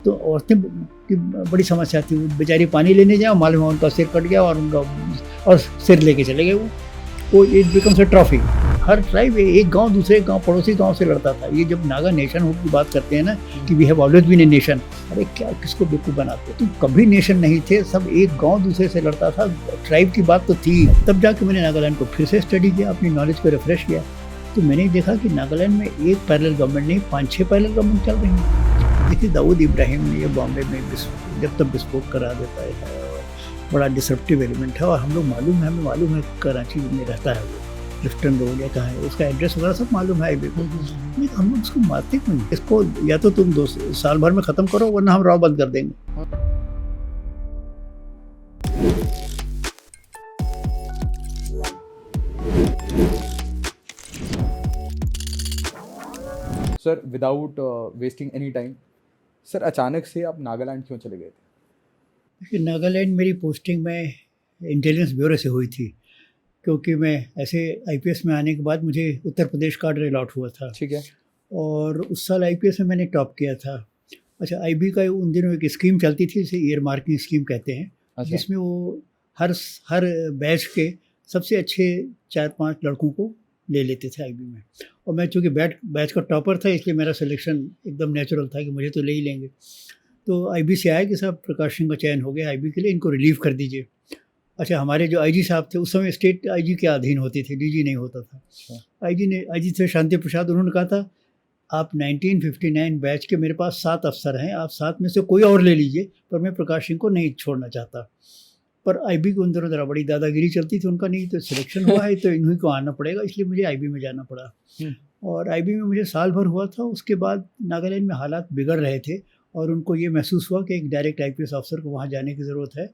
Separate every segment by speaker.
Speaker 1: तो औरतें की बड़ी समस्या थी, वो बेचारी पानी लेने जाए, मालूम है उनका सिर कट गया और उनका और सिर लेके चले गए वो it becomes a trophy. Her tribe एक गांव दूसरे गांव पड़ोसी गांव से लड़ता था। ये जब नागा नेशनहुड की बात करते हैं ना कि we have always been a nation, अरे क्या किसको बेवकूफ़ बनाते, तुम कभी नेशन नहीं थे, सब एक गांव दूसरे से लड़ता था, ट्राइब की बात तो थी। तब जाके मैंने नागालैंड को फिर से स्टडी किया, अपनी नॉलेज को रिफ्रेश किया, तो मैंने देखा कि नागालैंड में एक पैरेलल गवर्नमेंट नहीं 5-6 पैरेलल गवर्नमेंट चल रही हैं। देखिए दाऊद इब्राहिम ने ये बॉम्बे में जब तक विस्फोट करा देता है और बड़ा डिसरप्टिव एलिमेंट है, और हम लोग हमें मालूम है कराची में रहता है वो, लिफ्टन रोड या कहाँ है, उसका एड्रेस वगैरह सब मालूम है हाईवे को, लेकिन हम लोग उसको मारते क्यों नहीं? इसको या तो तुम 2 साल भर में ख़त्म करो, वरना हम राव बंद कर देंगे।
Speaker 2: Sir without wasting any time, sir अचानक से आप नागालैंड क्यों चले गए थे?
Speaker 1: देखिए नागालैंड मेरी पोस्टिंग में इंटेलिजेंस ब्यूरो से हुई थी, क्योंकि मैं ऐसे आईपीएस में आने के बाद मुझे उत्तर प्रदेश का ऑर्डर अलॉट हुआ था।
Speaker 2: ठीक है।
Speaker 1: और उस साल आईपीएस में मैंने टॉप किया था। अच्छा, आईबी का उन दिनों एक स्कीम चलती थी, इसे ईयर मार्किंग स्कीम कहते हैं।
Speaker 2: अच्छा।
Speaker 1: जिसमें वो हर बैच के सबसे अच्छे 4-5 लड़कों को ले लेते थे आईबी में, और मैं चूँकि बैच का टॉपर था, इसलिए मेरा सिलेक्शन एकदम नेचुरल था कि मुझे तो ले ही लेंगे। तो आईबी से आया कि साहब प्रकाश सिंह का चयन हो गया आईबी के लिए, इनको रिलीव कर दीजिए। अच्छा, हमारे जो आईजी साहब थे उस समय स्टेट आईजी के अधीन होती थी, डीजी नहीं होता था। आईजी थे शांति प्रसाद, उन्होंने कहा था आप 1959 बैच के मेरे पास 7 अफसर हैं, आप 7 में से कोई और ले लीजिए, पर मैं प्रकाश सिंह को नहीं छोड़ना चाहता। पर आईबी के उन दिनों ज़रा बड़ी दादागिरी चलती थी उनका, नहीं तो सिलेक्शन हुआ है तो इन्हीं को आना पड़ेगा, इसलिए मुझे आईबी में जाना पड़ा। और आईबी में मुझे साल भर हुआ था। उसके बाद नागालैंड में हालात बिगड़ रहे थे और उनको ये महसूस हुआ कि एक डायरेक्ट आईपीएस ऑफिसर को वहाँ जाने की ज़रूरत है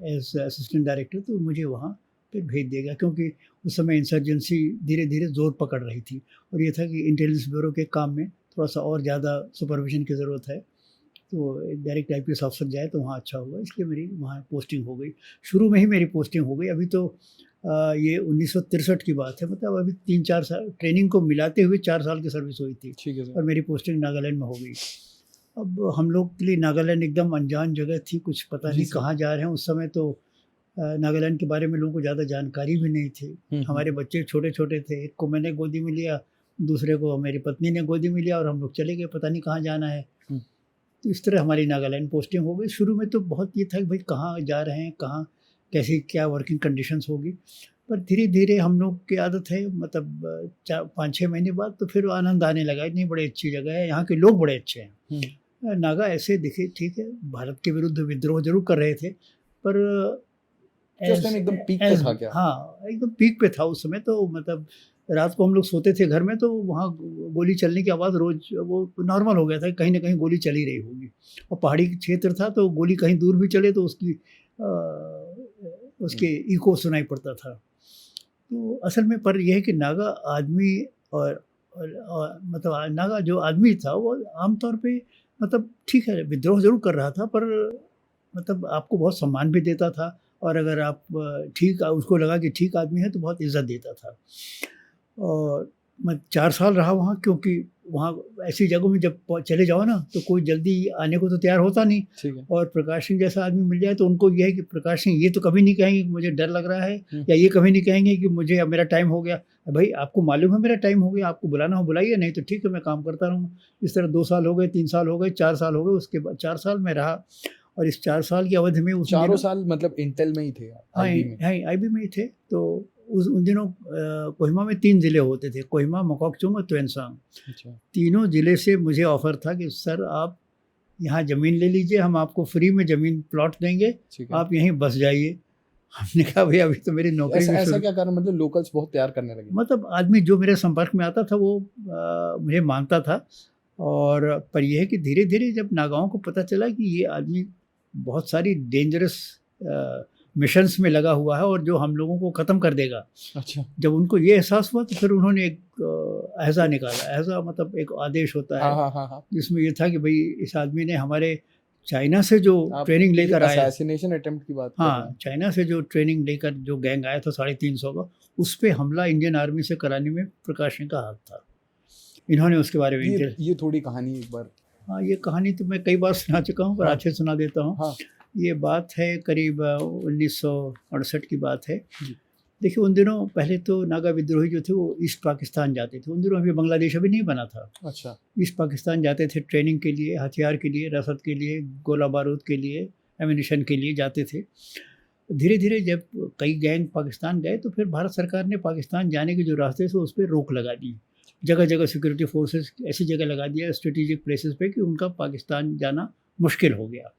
Speaker 1: एज असिस्टेंट डायरेक्टर, तो मुझे वहाँ पे भेज देगा, क्योंकि उस समय इंसर्जेंसी धीरे धीरे ज़ोर पकड़ रही थी और ये था कि इंटेलिजेंस ब्यूरो के काम में थोड़ा सा और ज़्यादा सुपरविजन की ज़रूरत है, तो एक डायरेक्ट आईपीएस ऑफिसर जाए तो वहाँ अच्छा होगा, इसलिए मेरी वहाँ पोस्टिंग हो गई। शुरू में ही मेरी पोस्टिंग हो गई। अभी तो ये 1963 की बात है, मतलब अभी 3-4 साल ट्रेनिंग को मिलाते हुए 4 साल की सर्विस हुई थी।
Speaker 2: ठीक है सर।
Speaker 1: और मेरी पोस्टिंग नागालैंड में हो गई। अब हम लोग के लिए नागालैंड एकदम अनजान जगह थी, कुछ पता नहीं कहाँ जा रहे हैं। उस समय तो नागालैंड के बारे में लोगों को ज़्यादा जानकारी भी नहीं थी। हमारे बच्चे छोटे-छोटे थे, एक को मैंने गोदी में लिया, दूसरे को मेरी पत्नी ने गोदी में लिया और हम लोग चले गए, पता नहीं कहाँ जाना है। तो इस तरह हमारी नागालैंड पोस्टिंग हो गई। शुरू में तो बहुत ये था कि भाई कहाँ जा रहे हैं, कहाँ कैसी क्या वर्किंग कंडीशंस होगी, पर धीरे-धीरे हम लोग की आदत है, मतलब 5-6 महीने बाद तो फिर आनंद आने लगा, इतनी बड़ी अच्छी जगह है, यहाँ के लोग बड़े अच्छे हैं। नागा ऐसे दिखे, ठीक है, भारत के विरुद्ध विद्रोह ज़रूर कर रहे थे, पर
Speaker 2: एकदम पीक पे था क्या?
Speaker 1: हाँ, एकदम पीक पे था उस समय। तो मतलब रात को हम लोग सोते थे घर में, तो वहाँ गोली चलने की आवाज़ रोज़ वो नॉर्मल हो गया था, कहीं ना कहीं गोली चल ही रही होगी। और पहाड़ी क्षेत्र था तो गोली कहीं दूर भी चले तो उसके इको सुनाई पड़ता था। तो असल में पर यह है कि नागा आदमी और मतलब नागा जो आदमी था वो आमतौर पे मतलब ठीक है, विद्रोह ज़रूर कर रहा था, पर मतलब आपको बहुत सम्मान भी देता था, और अगर आप ठीक उसको लगा कि ठीक आदमी है तो बहुत इज़्ज़त देता था। और मैं 4 साल रहा वहाँ, क्योंकि वहाँ ऐसी जगहों में जब चले जाओ ना तो कोई जल्दी आने को तो तैयार होता नहीं।
Speaker 2: ठीक है।
Speaker 1: और प्रकाश सिंह जैसा आदमी मिल जाए तो उनको ये है कि प्रकाश सिंह ये तो कभी नहीं कहेंगे कि मुझे डर लग रहा है, या ये कभी नहीं कहेंगे कि मुझे अब मेरा टाइम हो गया। भाई आपको मालूम है मेरा टाइम हो गया, आपको बुलाना हो बुलाइए, नहीं तो ठीक है मैं काम करता रहूँ। इस तरह 2 साल हो गए, 3 साल हो गए, 4 साल हो गए। उसके बाद 4 साल में रहा, और इस 4 साल की अवधि में उस
Speaker 2: चारों साल मतलब इंटेल में ही थे?
Speaker 1: हाँ, आईबी में ही थे। तो उन दिनों कोहिमा में 3 ज़िले होते थे, कोहिमा, मोकोकचुंग और तुएनसांग।
Speaker 2: अच्छा।
Speaker 1: तीनों ज़िले से मुझे ऑफ़र था कि सर आप यहाँ ज़मीन ले लीजिए, हम आपको फ्री में ज़मीन प्लॉट देंगे, आप यहीं बस जाइए। हमने कहा भाई अभी तो मेरी नौकरी भी
Speaker 2: ऐसा क्या कारण, मतलब लोकल्स बहुत प्यार करने लगे?
Speaker 1: मतलब आदमी जो मेरे संपर्क में आता था वो मुझे मानता था। और पर यह है कि धीरे-धीरे जब नागाओं को पता चला कि ये आदमी बहुत सारी डेंजरस मिशंस में लगा हुआ है और जो हम लोगों को ख़त्म कर देगा।
Speaker 2: अच्छा।
Speaker 1: जब उनको ये एहसास हुआ तो फिर उन्होंने एक एहज़ा निकाला। एहज़ा मतलब एक आदेश होता है।
Speaker 2: हाँ।
Speaker 1: जिसमें ये था कि भाई इस आदमी ने हमारे चाइना से जो ट्रेनिंग लेकर आया,
Speaker 2: असैसिनेशन अटेम्प्ट की बात कर रहे हैं?
Speaker 1: हाँ, चाइना से जो ट्रेनिंग लेकर जो गैंग आया था 350 का, उस पे हमला इंडियन आर्मी से कराने में प्रकाश सिंह का हाथ था। इन्होंने उसके बारे में
Speaker 2: ये थोड़ी कहानी एक बार
Speaker 1: हाँ, ये कहानी तो मैं कई बार सुना चुका हूँ, पर
Speaker 2: हाँ।
Speaker 1: आज फिर सुना देता हूँ।
Speaker 2: हाँ।
Speaker 1: ये बात है करीब 1968 की बात है।
Speaker 2: जी।
Speaker 1: देखिए, उन दिनों पहले तो नागा विद्रोही जो थे वो ईस्ट पाकिस्तान जाते थे। उन दिनों अभी बांग्लादेश अभी नहीं बना था।
Speaker 2: अच्छा।
Speaker 1: ईस्ट पाकिस्तान जाते थे ट्रेनिंग के लिए, हथियार के लिए, रसद के लिए, गोला बारूद के लिए, एम्यूनिशन के लिए जाते थे। धीरे-धीरे जब कई गैंग पाकिस्तान गए तो फिर भारत सरकार ने पाकिस्तान जाने के जो रास्ते थे उस पे रोक लगा दी। जगह-जगह सिक्योरिटी फोर्सेस ऐसी जगह लगा दिया स्ट्रेटेजिक प्लेसेस पे कि उनका पाकिस्तान जाना मुश्किल हो गया।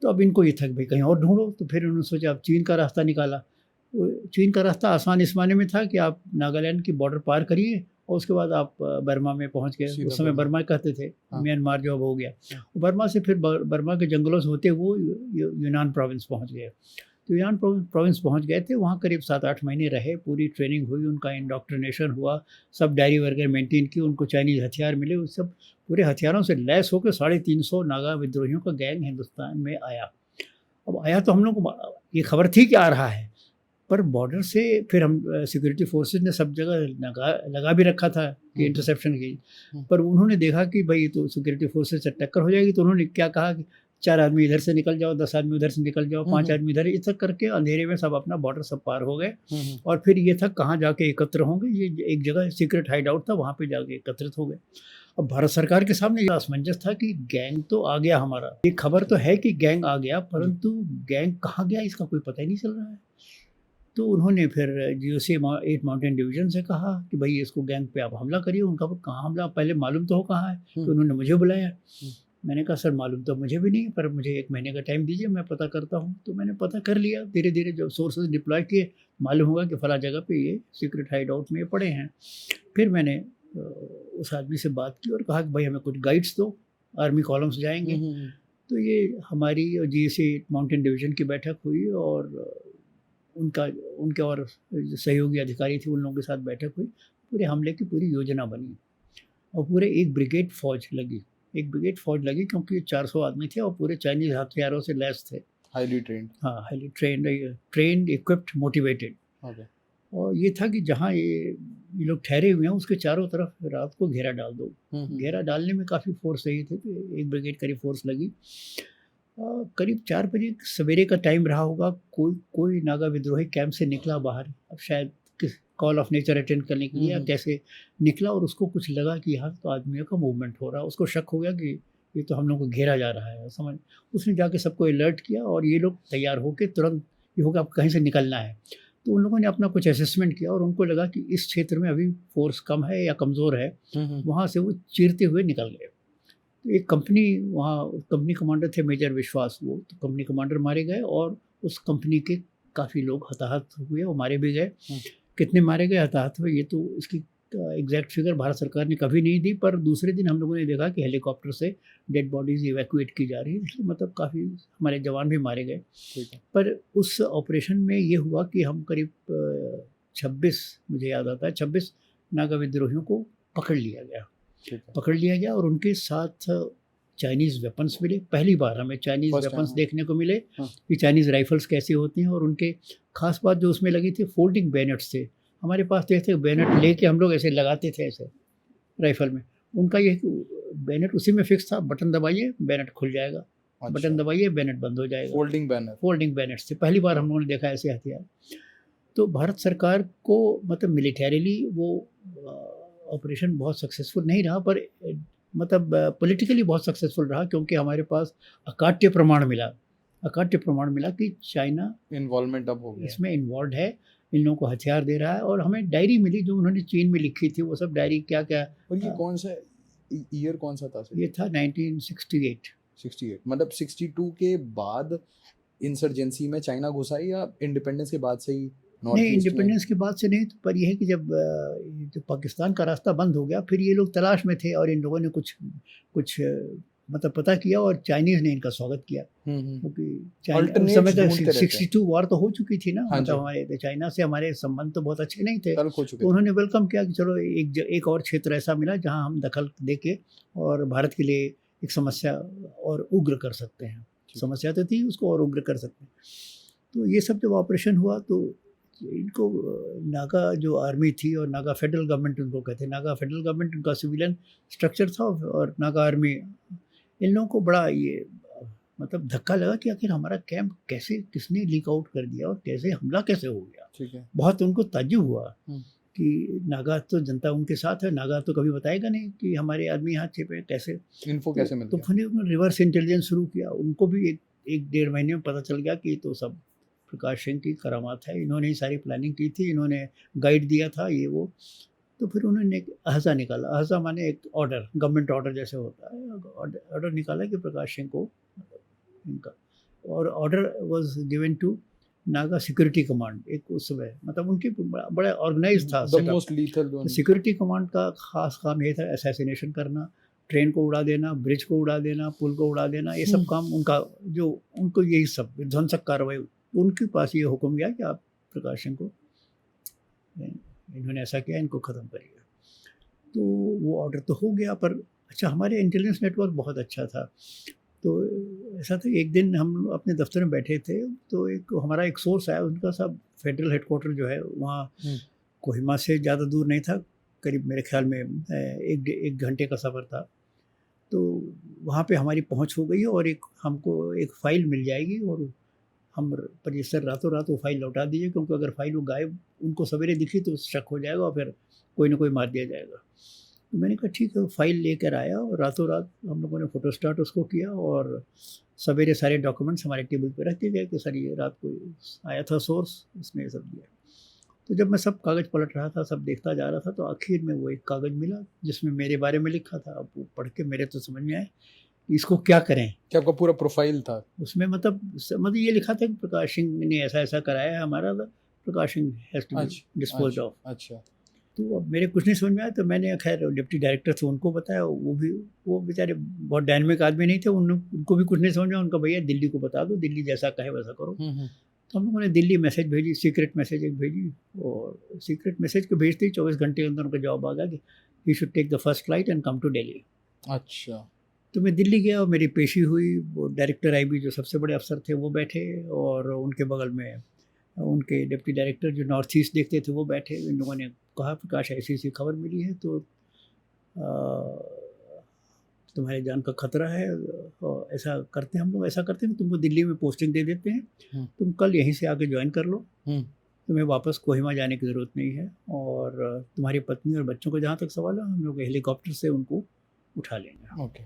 Speaker 1: तो अब इनको ये था कि भई कहीं और ढूँढो, तो फिर उन्होंने सोचा अब चीन का रास्ता निकाला। चीन का रास्ता आसान इस मायने में था कि आप नागालैंड की बॉर्डर पार करिए और उसके बाद आप बर्मा में पहुँच गए।
Speaker 2: सीधा
Speaker 1: उस समय
Speaker 2: बर्मा।
Speaker 1: बर्मा कहते थे,
Speaker 2: हाँ।
Speaker 1: म्यांमार जो अब हो गया।
Speaker 2: हाँ।
Speaker 1: बर्मा से फिर बर्मा के जंगलों से होते वो यूनान प्रोविंस पहुँच गए। तो यूनान प्रोविंस पहुँच गए थे, वहाँ करीब 7-8 महीने रहे, पूरी ट्रेनिंग हुई, उनका इंडोक्ट्रिनेशन हुआ, सब डायरी वगैरह मेंटेन की, उनको चाइनीज़ हथियार मिले, वो सब पूरे हथियारों से लैस होकर 350 नागा विद्रोहियों का गैंग हिंदुस्तान में आया। अब आया तो हम लोग को ये खबर थी कि आ रहा है, पर बॉर्डर से फिर हम सिक्योरिटी फोर्सेस ने सब जगह लगा भी रखा था कि इंटरसेप्शन की, पर उन्होंने देखा कि भाई तो सिक्योरिटी फोर्सेस से टक्कर हो जाएगी, तो उन्होंने क्या कहा कि 4 आदमी इधर से निकल जाओ, 10 आदमी उधर से निकल जाओ, 5 आदमी इधर, इस तरह करके अंधेरे में सब अपना बॉर्डर सब पार हो गए। और फिर ये था कहाँ जाके एकत्र होंगे, ये एक जगह सीक्रेट हाइड आउट था, वहाँ पे जाके एकत्रित हो गए। अब भारत सरकार के सामने ये असमंजस था कि गैंग तो आ गया हमारा, ये खबर तो है कि गैंग आ गया, परंतु गैंग कहाँ गया इसका कोई पता ही नहीं चल रहा है। तो उन्होंने फिर जीओसी 8 माउंटेन डिवीज़न से कहा कि भई इसको गैंग पे आप हमला करिए। उनका कहाँ हमला, पहले मालूम तो हो कहाँ है। तो उन्होंने मुझे बुलाया। मैंने कहा सर मालूम तो मुझे भी नहीं है, पर मुझे 1 महीने का टाइम दीजिए, मैं पता करता हूँ। तो मैंने पता कर लिया, धीरे-धीरे जब सोर्सेज़ डिप्लॉय किए, मालूम हुआ कि फलाँ जगह पे ये सीक्रेट हाइड आउट में ये पड़े हैं। फिर मैंने उस आदमी से बात की और कहा कि भाई हमें कुछ गाइड्स दो, आर्मी कॉलम्स जाएँगे। तो ये हमारी जीओसी 8 माउंटेन डिवीज़न की बैठक हुई और उनके और सहयोगी अधिकारी थे, उन लोगों के साथ बैठक हुई। पूरे हमले की पूरी योजना बनी और पूरे एक ब्रिगेड फ़ौज लगी क्योंकि 400 आदमी थे और पूरे चाइनीज़ हथियारों से लैस थे।
Speaker 2: Highly trained.
Speaker 1: हाँ, highly trained, equipped, motivated.
Speaker 2: Okay.
Speaker 1: और ये था कि जहाँ ये लोग ठहरे हुए हैं उसके चारों तरफ रात को घेरा डाल दो। घेरा डालने में काफ़ी फ़ोर्स चाहिए थे, तो एक ब्रिगेड करीब फ़ोर्स लगी। करीब 4 बजे सवेरे का टाइम रहा होगा, कोई नागा विद्रोही कैंप से निकला बाहर, अब शायद किस कॉल ऑफ नेचर अटेंड करने के लिए या कैसे निकला, और उसको कुछ लगा कि यहाँ तो आदमियों का मूवमेंट हो रहा है। उसको शक हो गया कि ये तो हम लोग को घेरा जा रहा है, समझ। उसने जाके सबको अलर्ट किया और ये लोग तैयार होके तुरंत, ये होगा अब कहीं से निकलना है। तो उन लोगों ने अपना कुछ असेसमेंट किया और उनको लगा कि इस क्षेत्र में अभी फ़ोर्स कम है या कमज़ोर है, वहाँ से वो चीरते हुए निकल गए। तो एक कंपनी कमांडर थे मेजर विश्वास, वो तो कंपनी कमांडर मारे गए और उस कंपनी के काफ़ी लोग हताहत हुए और मारे भी गए। कितने मारे गए, हताहत हुए, ये तो इसकी एग्जैक्ट फिगर भारत सरकार ने कभी नहीं दी, पर दूसरे दिन हम लोगों ने देखा कि हेलीकॉप्टर से डेड बॉडीज़ इवैक्यूएट की जा रही है, इसलिए मतलब काफ़ी हमारे जवान भी मारे गए। पर उस ऑपरेशन में ये हुआ कि हम करीब 26, मुझे याद आता है 26 नागा विद्रोहियों को पकड़ लिया गया और उनके साथ चाइनीज़ वेपन्स मिले। पहली बार हमें चाइनीज़ वेपन्स देखने को मिले कि चाइनीज़ राइफ़ल्स कैसी होती हैं, और उनके ख़ास बात जो उसमें लगी थी, फोल्डिंग बैनट्स थे। हमारे पास तो ऐसे बैनट लेके हम लोग ऐसे लगाते थे ऐसे राइफ़ल में, उनका ये बैनट उसी में फिक्स था, बटन दबाइए बैनट खुल जाएगा। अच्छा। बटन दबाइए बैनट बंद हो जाएगा। फोल्डिंग बैनट्स थे, पहली बार हम लोगों ने देखा ऐसे हथियार। तो भारत सरकार को मतलब मिलिटरीली वो ऑपरेशन बहुत सक्सेसफुल नहीं रहा, पर मतलब पॉलिटिकली बहुत सक्सेसफुल रहा, क्योंकि हमारे पास अकाट्य प्रमाण मिला कि चाइना
Speaker 2: इन्वॉल्वमेंट अब हो गया,
Speaker 1: इसमें इन्वॉल्व है, इन लोगों को हथियार दे रहा है। और हमें डायरी मिली जो उन्होंने चीन में लिखी थी, वो सब डायरी क्या
Speaker 2: और ये कौन सा ईयर कौन सा था सर?
Speaker 1: ये था 1968।
Speaker 2: मतलब 62 के बाद इंसर्जेंसी में चाइना घुसा या इंडिपेंडेंस के बाद से ही?
Speaker 1: नहीं, इंडिपेंडेंस के बाद से नहीं, पर यह है कि जब पाकिस्तान का रास्ता बंद हो गया, फिर ये लोग तलाश में थे और इन लोगों ने कुछ मतलब पता किया और चाइनीज़ ने इनका स्वागत किया, क्योंकि उस समय तक 62 वार तो हो चुकी थी ना, मतलब हमारे चाइना से हमारे संबंध तो बहुत अच्छे नहीं थे, तो उन्होंने वेलकम किया कि चलो एक और क्षेत्र ऐसा मिला जहाँ हम दखल देके और भारत के लिए एक समस्या और उग्र कर सकते हैं। समस्या तो थी, उसको और उग्र कर सकते हैं। तो ये सब जब ऑपरेशन हुआ तो इनको नागा जो आर्मी थी और नागा फेडरल गवर्नमेंट उनको कहते हैं, नागा फेडरल गवर्नमेंट उनका सिविलियन स्ट्रक्चर था और नागा आर्मी इन लोगों को बड़ा ये मतलब धक्का लगा कि आखिर हमारा कैंप कैसे किसने लीक आउट कर दिया और कैसे हमला कैसे हो गया।
Speaker 2: ठीक है।
Speaker 1: बहुत उनको ताज्जुब हुआ
Speaker 2: हम्म।
Speaker 1: कि नागा तो जनता उनके साथ है, नागा तो कभी बताएगा नहीं कि हमारे आदमी यहाँ छिपे कैसे,
Speaker 2: इन्फो कैसे मिल
Speaker 1: तो
Speaker 2: गया?
Speaker 1: फिर उन्होंने रिवर्स इंटेलिजेंस शुरू किया। उनको भी एक डेढ़ महीने में पता चल गया कि ये तो सब प्रकाश सिंह की करामात है, इन्होंने ही सारी प्लानिंग की थी, इन्होंने गाइड दिया था ये वो। तो फिर उन्होंने एक अहज़ा निकाला, अहज़ा माने एक ऑर्डर, गवर्नमेंट ऑर्डर जैसे होता है, ऑर्डर निकाला कि प्रकाश सिंह को इनका, और order was given to Naga security command. एक उस समय मतलब उनकी बड़ा ऑर्गेनाइज था
Speaker 2: the
Speaker 1: setup.
Speaker 2: Most lethal one.
Speaker 1: Security command का खास काम ये था असैसिनेशन करना, ट्रेन को उड़ा देना, ब्रिज को उड़ा देना, पुल को उड़ा देना, ये सब काम उनका, जो उनको यही सब विध्वंसक कार्रवाई, उनके पास ये हुक्म गया कि आप प्रकाश सिंह को, इन्होंने ऐसा किया, इनको ख़त्म करिए। तो वो ऑर्डर तो हो गया, पर अच्छा हमारे इंटेलिजेंस नेटवर्क बहुत अच्छा था। तो ऐसा था, एक दिन हम अपने दफ्तर में बैठे थे, तो एक हमारा एक सोर्स आया, उनका सब फेडरल हेडक्वार्टर जो है वहाँ कोहिमा से ज़्यादा दूर नहीं था, करीब मेरे ख्याल में एक घंटे का सफ़र था। तो वहाँ पे हमारी पहुँच हो गई और हमको एक फ़ाइल मिल जाएगी, और हम पर ये सर रातों रात वो फ़ाइल लौटा दीजिए, क्योंकि अगर फ़ाइल वो गायब उनको सवेरे दिखी तो शक हो जाएगा और फिर कोई ना कोई मार दिया जाएगा। तो मैंने कहा ठीक है, फ़ाइल लेकर आया और रातों रात हम लोगों ने फ़ोटोस्टाट उसको किया, और सवेरे सारे डॉक्यूमेंट्स हमारे टेबल पे रख दिए गए कि सर ये रात को आया था सोर्स, उसने ये सब दिया। तो जब मैं सब कागज़ पलट रहा था, सब देखता जा रहा था, तो आखिर में वो एक कागज़ मिला जिसमें मेरे बारे में लिखा था। अब वो पढ़ के मेरे तो समझ में आए इसको क्या करें।
Speaker 2: क्या आपका पूरा प्रोफाइल था
Speaker 1: उसमें मतलब ये लिखा था कि प्रकाश सिंह ने ऐसा ऐसा कराया है हमारा, Prakash Singh has to be disposed of.
Speaker 2: अच्छा।
Speaker 1: तो अब मेरे कुछ नहीं समझ में आया, तो मैंने खैर डिप्टी डायरेक्टर थे उनको बताया, वो बेचारे बहुत डायनेमिक आदमी नहीं थे, उनको भी कुछ नहीं समझ में आया। उनका भैया दिल्ली को बता दो, दिल्ली जैसा कहे वैसा करो। तो हम लोगों ने दिल्ली मैसेज भेजी, सीक्रेट मैसेज एक भेजी, और सीक्रेट मैसेज को भेजते ही 24 घंटे के अंदर उनका जवाब आ गया कि he should take the first flight and come to Delhi.
Speaker 2: अच्छा।
Speaker 1: तो मैं दिल्ली गया और मेरी पेशी हुई। वो डायरेक्टर आईबी जो सबसे बड़े अफसर थे वो बैठे, और उनके बगल में उनके डिप्टी डायरेक्टर जो नॉर्थ ईस्ट देखते थे वो बैठे। इन लोगों ने कहा प्रकाश ऐसी ऐसी खबर मिली है, तो तुम्हारी जान का खतरा है, और ऐसा करते हैं हम लोग, ऐसा करते हैं तुमको दिल्ली में पोस्टिंग दे देते हैं, तुम कल यहीं से आके ज्वाइन कर लो, तुम्हें वापस कोहिमा जाने की ज़रूरत नहीं है, और तुम्हारी पत्नी और बच्चों को जहाँ तक सवाल है हम लोग हेलीकॉप्टर से उनको उठा लेंगे।
Speaker 2: ओके।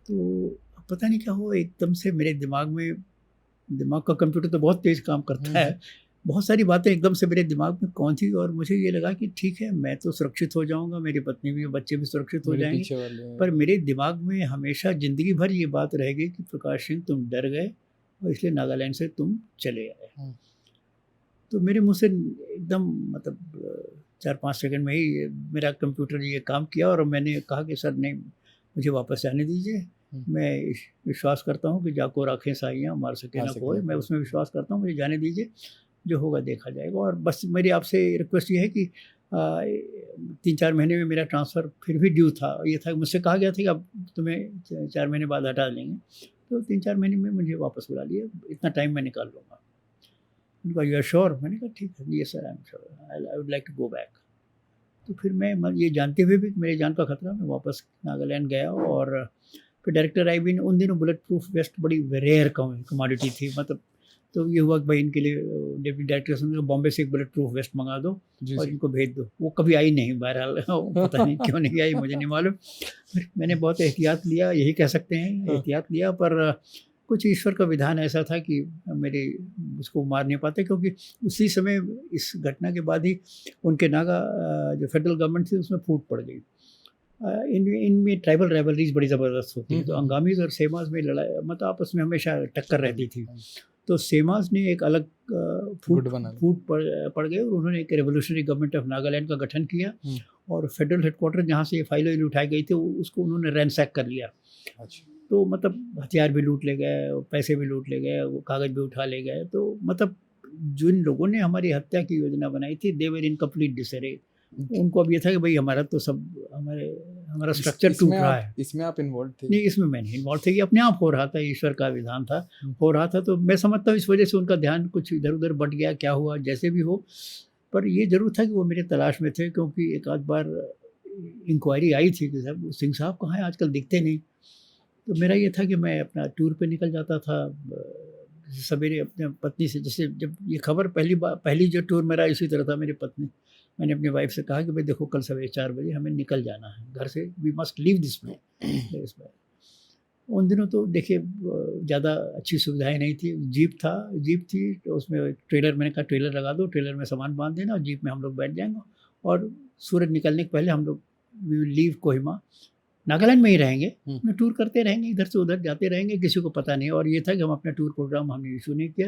Speaker 1: तो पता नहीं क्या हुआ, एकदम से मेरे दिमाग का कंप्यूटर तो बहुत तेज़ काम करता है, बहुत सारी बातें एकदम से मेरे दिमाग में कौन थी, और मुझे ये लगा कि ठीक है मैं तो सुरक्षित हो जाऊंगा, मेरी पत्नी भी बच्चे भी सुरक्षित हो जाएंगे, पर मेरे दिमाग में हमेशा ज़िंदगी भर ये बात रहेगी कि प्रकाश सिंह तुम डर गए और इसलिए नागालैंड से तुम चले आए। तो मेरे मुँह से एकदम मतलब 4-5 सेकंड में ही मेरा कंप्यूटर ये काम किया, और मैंने कहा कि सर नहीं, मुझे वापस जाने दीजिए, मैं विश्वास करता हूँ कि जाको राखें साइयाँ मार सके ना कोई, मैं उसमें विश्वास करता हूँ, मुझे जाने दीजिए, जो होगा देखा जाएगा। और बस मेरी आपसे रिक्वेस्ट ये है कि 3-4 महीने में मेरा ट्रांसफ़र फिर भी ड्यू था, ये था मुझसे कहा गया था कि अब तुम्हें 4 महीने बाद हटा लेंगे, तो 3-4 महीने में मुझे वापस बुला लिया, इतना टाइम मैं निकाल लूँगा। उनका यू आर श्योर? मैंने कहा ठीक है, yes sir I am sure, I would like to go back. तो फिर मैं ये जानते हुए भी मेरी जान का खतरा, मैं वापस नागालैंड गया, और फिर डायरेक्टर आईबी ने, उन दिनों बुलेट प्रूफ वेस्ट बड़ी रेयर कमोडिटी थी, मतलब तो ये हुआ कि भाई इनके लिए डिप्टी डायरेक्टर ने बॉम्बे से एक बुलेट प्रूफ वेस्ट मंगा दो और इनको भेज दो। वो कभी आई नहीं, बहरहाल पता नहीं क्यों नहीं आई, मुझे नहीं मालूम। मैंने बहुत एहतियात लिया, यही कह सकते हैं, एहतियात लिया, पर कुछ ईश्वर का विधान ऐसा था कि मेरे उसको मार नहीं पाते, क्योंकि उसी समय इस घटना के बाद ही उनके नागा जो फेडरल गवर्नमेंट थी उसमें फूट पड़ गई। इनमें ट्राइबल राइवलरीज बड़ी ज़बरदस्त होती है, तो अंगामीज और सेमाज में लड़ाई, मतलब आपस में हमेशा टक्कर रहती थी। तो सेमाज ने एक अलग फूट पड़ गए, और उन्होंने एक रेवोल्यूशनरी गवर्नमेंट ऑफ नागालैंड का गठन किया, और फेडरल हेडक्वार्टर जहाँ से ये फाइलें उठाई गई थी उसको उन्होंने रैंसैक कर लिया।
Speaker 2: अच्छा।
Speaker 1: तो मतलब हथियार भी लूट ले गए, पैसे भी लूट ले गए, वो कागज़ भी उठा ले गए। तो मतलब जिन लोगों ने हमारी हत्या की योजना बनाई थी, दे वर इन कंप्लीट डिसअरे। उनको अब ये था कि भाई हमारा तो सब हमारा स्ट्रक्चर टूट रहा है।
Speaker 2: इसमें आप इन्वॉल्व थे?
Speaker 1: नहीं, इसमें मैं नहीं इन्वॉल्व थे, कि अपने आप हो रहा था, ईश्वर का विधान था, हो रहा था। तो मैं समझता हूँ इस वजह से उनका ध्यान कुछ इधर उधर बट गया, क्या हुआ जैसे भी हो, पर ये ज़रूर था कि वो मेरे तलाश में थे, क्योंकि एक आध बार इंक्वायरी आई थी कि साहब सिंह साहब कहाँ हैं, आजकल दिखते नहीं। तो मेरा ये था कि मैं अपना टूर पे निकल जाता था सवेरे अपने पत्नी से। जैसे जब ये खबर पहली जो टूर मेरा इसी तरह था, मेरी पत्नी, मैंने अपनी वाइफ से कहा कि भाई देखो कल सवेरे 4 बजे हमें निकल जाना है घर से, we must leave this place. उन दिनों तो देखिए ज़्यादा अच्छी सुविधाएं नहीं थी। जीप थी तो उसमें ट्रेलर, मैंने कहा ट्रेलर लगा दो, ट्रेलर में सामान बांध देना और जीप में हम लोग बैठ जाएंगे और सूरज निकलने के पहले हम लोग we will leave Kohima, Nagaland में ही रहेंगे, अपना टूर करते रहेंगे, इधर से उधर जाते रहेंगे, किसी को पता नहीं। और ये था कि हम अपना टूर प्रोग्राम हमने इशू नहीं किया।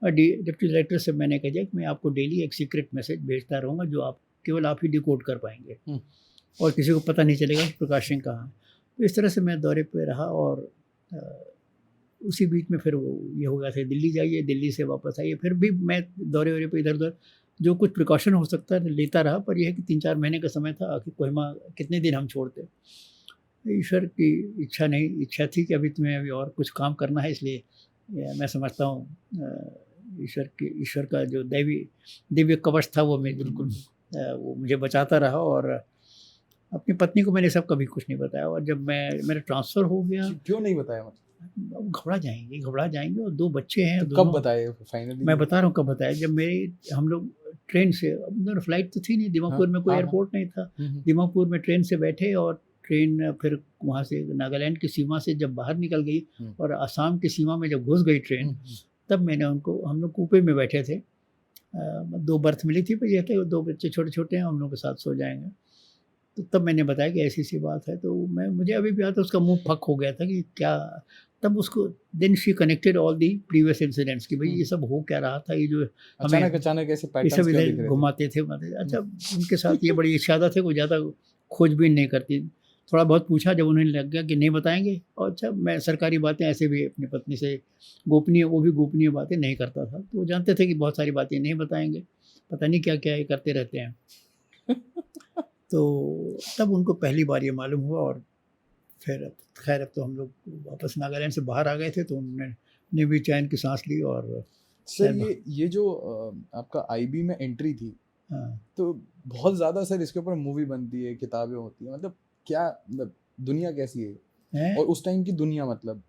Speaker 1: और डिप्टी डायरेक्टर से मैंने कहा कि मैं आपको डेली एक सीक्रेट मैसेज भेजता रहूँगा जो आप केवल आप ही डिकोड कर पाएंगे और किसी को पता नहीं चलेगा कि प्रकाश सिंह कहाँ। तो इस तरह से मैं दौरे पे रहा और उसी बीच में फिर वो ये हो गया था दिल्ली जाइए, दिल्ली से वापस आइए। फिर भी मैं दौरे पे इधर उधर जो कुछ प्रिकॉशन हो सकता है लेता रहा, पर यह है कि 3-4 महीने का समय था कि कोहिमा कितने दिन हम छोड़ते। ईश्वर की इच्छा थी कि अभी तुम्हें अभी और कुछ काम करना है, इसलिए मैं समझता हूँ ईश्वर का जो दिव्य कवच था वो बिल्कुल वो मुझे बचाता रहा। और अपनी पत्नी को मैंने सब कभी कुछ नहीं बताया। और जब मेरा ट्रांसफ़र हो गया,
Speaker 2: क्यों नहीं बताया?
Speaker 1: मतलब घबरा जाएंगे और 2 बच्चे हैं।
Speaker 2: तो कब बताए फाइनली? मैं
Speaker 1: बता रहा हूँ कब बताया, जब हम लोग ट्रेन से, उधर फ्लाइट तो थी नहीं, दीमापुर में कोई एयरपोर्ट नहीं था। दीमापुर में ट्रेन से बैठे और ट्रेन फिर वहाँ से नागालैंड की सीमा से जब बाहर निकल गई और असम की सीमा में जब घुस गई ट्रेन, तब मैंने हम लोग कूपे में बैठे थे, 2 बर्थ मिली थी, पर यह था 2 बच्चे छोटे हैं, हम लोग के साथ सो जाएंगे। तो तब मैंने बताया कि ऐसी बात है। तो मुझे अभी भी आता, उसका मुंह फक हो गया था कि क्या। तब उसको then she connected all the previous incidents कि भाई ये सब हो क्या रहा था, ये जो हमें
Speaker 2: अचानक ऐसे
Speaker 1: पैटर्न्स क्यों दिख रहे थे, घुमाते थे। अच्छा, उनके साथ ये बड़ी इच्छा थे, कोई ज़्यादा खोजबीन नहीं करती, थोड़ा बहुत पूछा, जब उन्हें लग गया कि नहीं बताएंगे। और अच्छा, मैं सरकारी बातें ऐसे भी अपनी पत्नी से वो भी गोपनीय बातें नहीं करता था, तो वो जानते थे कि बहुत सारी बातें नहीं बताएंगे, पता नहीं क्या क्या ये करते रहते हैं। तो तब उनको पहली बार ये मालूम हुआ। और फिर खैर अब तो हम लोग वापस नागालैंड से बाहर आ गए थे, तो उन्होंने भी चैन की सांस ली। और
Speaker 2: सर ये जो आपका IB में एंट्री थी, तो बहुत ज़्यादा सर इसके ऊपर मूवी बनती है, किताबें होती हैं, मतलब क्या, मतलब दुनिया कैसी है? और उस टाइम की दुनिया, मतलब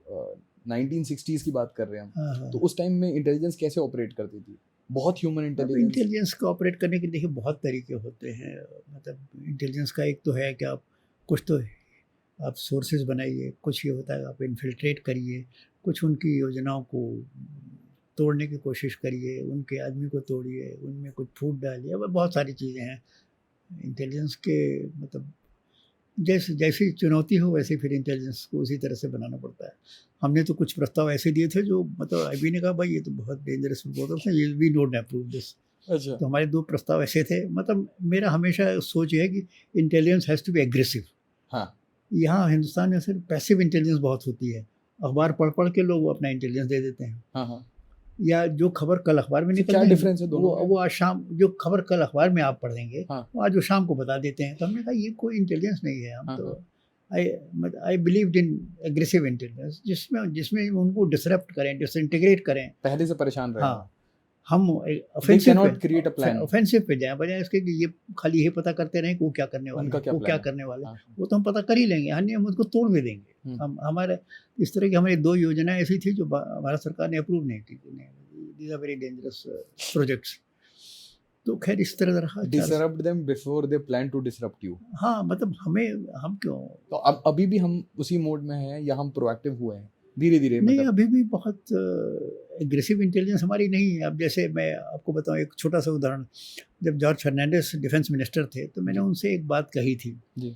Speaker 2: 1960s की बात कर रहे हैं हम, तो उस टाइम में इंटेलिजेंस कैसे ऑपरेट करती थी? बहुत ह्यूमन
Speaker 1: इंटेलिजेंस को ऑपरेट करने के देखिए बहुत तरीके होते हैं। मतलब इंटेलिजेंस का एक तो है कि आप कुछ तो आप सोर्सेज बनाइए, कुछ ये होता है आप इन्फिल्ट्रेट करिए, कुछ उनकी योजनाओं को तोड़ने की कोशिश करिए, उनके आदमी को तोड़िए, उनमें कुछ फूट डालिए, अब बहुत सारी चीज़ें हैं इंटेलिजेंस के। मतलब जैसी चुनौती हो वैसे फिर इंटेलिजेंस को उसी तरह से बनाना पड़ता है। हमने तो कुछ प्रस्ताव ऐसे दिए थे जो मतलब IB ने कहा भाई ये तो बहुत डेंजरस प्रपोजल है, ये वी डोंट अप्रूव दिस।
Speaker 2: अच्छा।
Speaker 1: तो हमारे 2 प्रस्ताव ऐसे थे। मतलब मेरा हमेशा सोच है कि intelligence has to be aggressive.
Speaker 2: हाँ,
Speaker 1: यहाँ हिंदुस्तान में सिर्फ पैसिव इंटेलिजेंस बहुत होती है, अखबार पढ़ के लोग अपना इंटेलिजेंस दे देते हैं।
Speaker 2: हाँ।
Speaker 1: या जो खबर कल अखबार में निकल
Speaker 2: क्या डिफरेंस है दोनों में?
Speaker 1: वो आज शाम जो खबर कल अखबार में आप पढ़ेंगे, वो आज वो शाम को बता देते हैं। तो हमने कहा ये कोई इंटेलिजेंस नहीं है। हम तो आई बिलीव्ड इन एग्रेसिव इंटेलिजेंस, जिसमें उनको डिसरप्ट करें, डिसइंटीग्रेट करें,
Speaker 2: पहले से परेशान रहे।
Speaker 1: हाँ, हम ऑफेंसिव पे जाएं, बजाय इसके कि ये खाली ये पता करते रहें कि वो क्या करने वाले हैं, वो क्या करने वाले हैं। वो तो हम पता कर ही लेंगे, हम उसको तोड़ भी देंगे। हम हमारे इस तरह की हमारी 2 योजनाएं ऐसी थी जो भारत सरकार ने अप्रूव नहीं की। These are very dangerous projects. तो खैर इस तरह रहा।
Speaker 2: Disrupt them before they plan to disrupt you.
Speaker 1: हाँ, मतलब हम क्यों,
Speaker 2: तो अब अभी भी हम उसी मोड में हैं या हम प्रोएक्टिव हुए हैं धीरे-धीरे?
Speaker 1: नहीं, अभी भी बहुत एग्रेसिव इंटेलिजेंस हमारी नहीं है। अब जैसे मैं आपको बताऊं एक छोटा सा उदाहरण, जब जॉर्ज फर्नांडिस डिफेंस मिनिस्टर थे तो मैंने उनसे एक बात कही थी
Speaker 2: जी।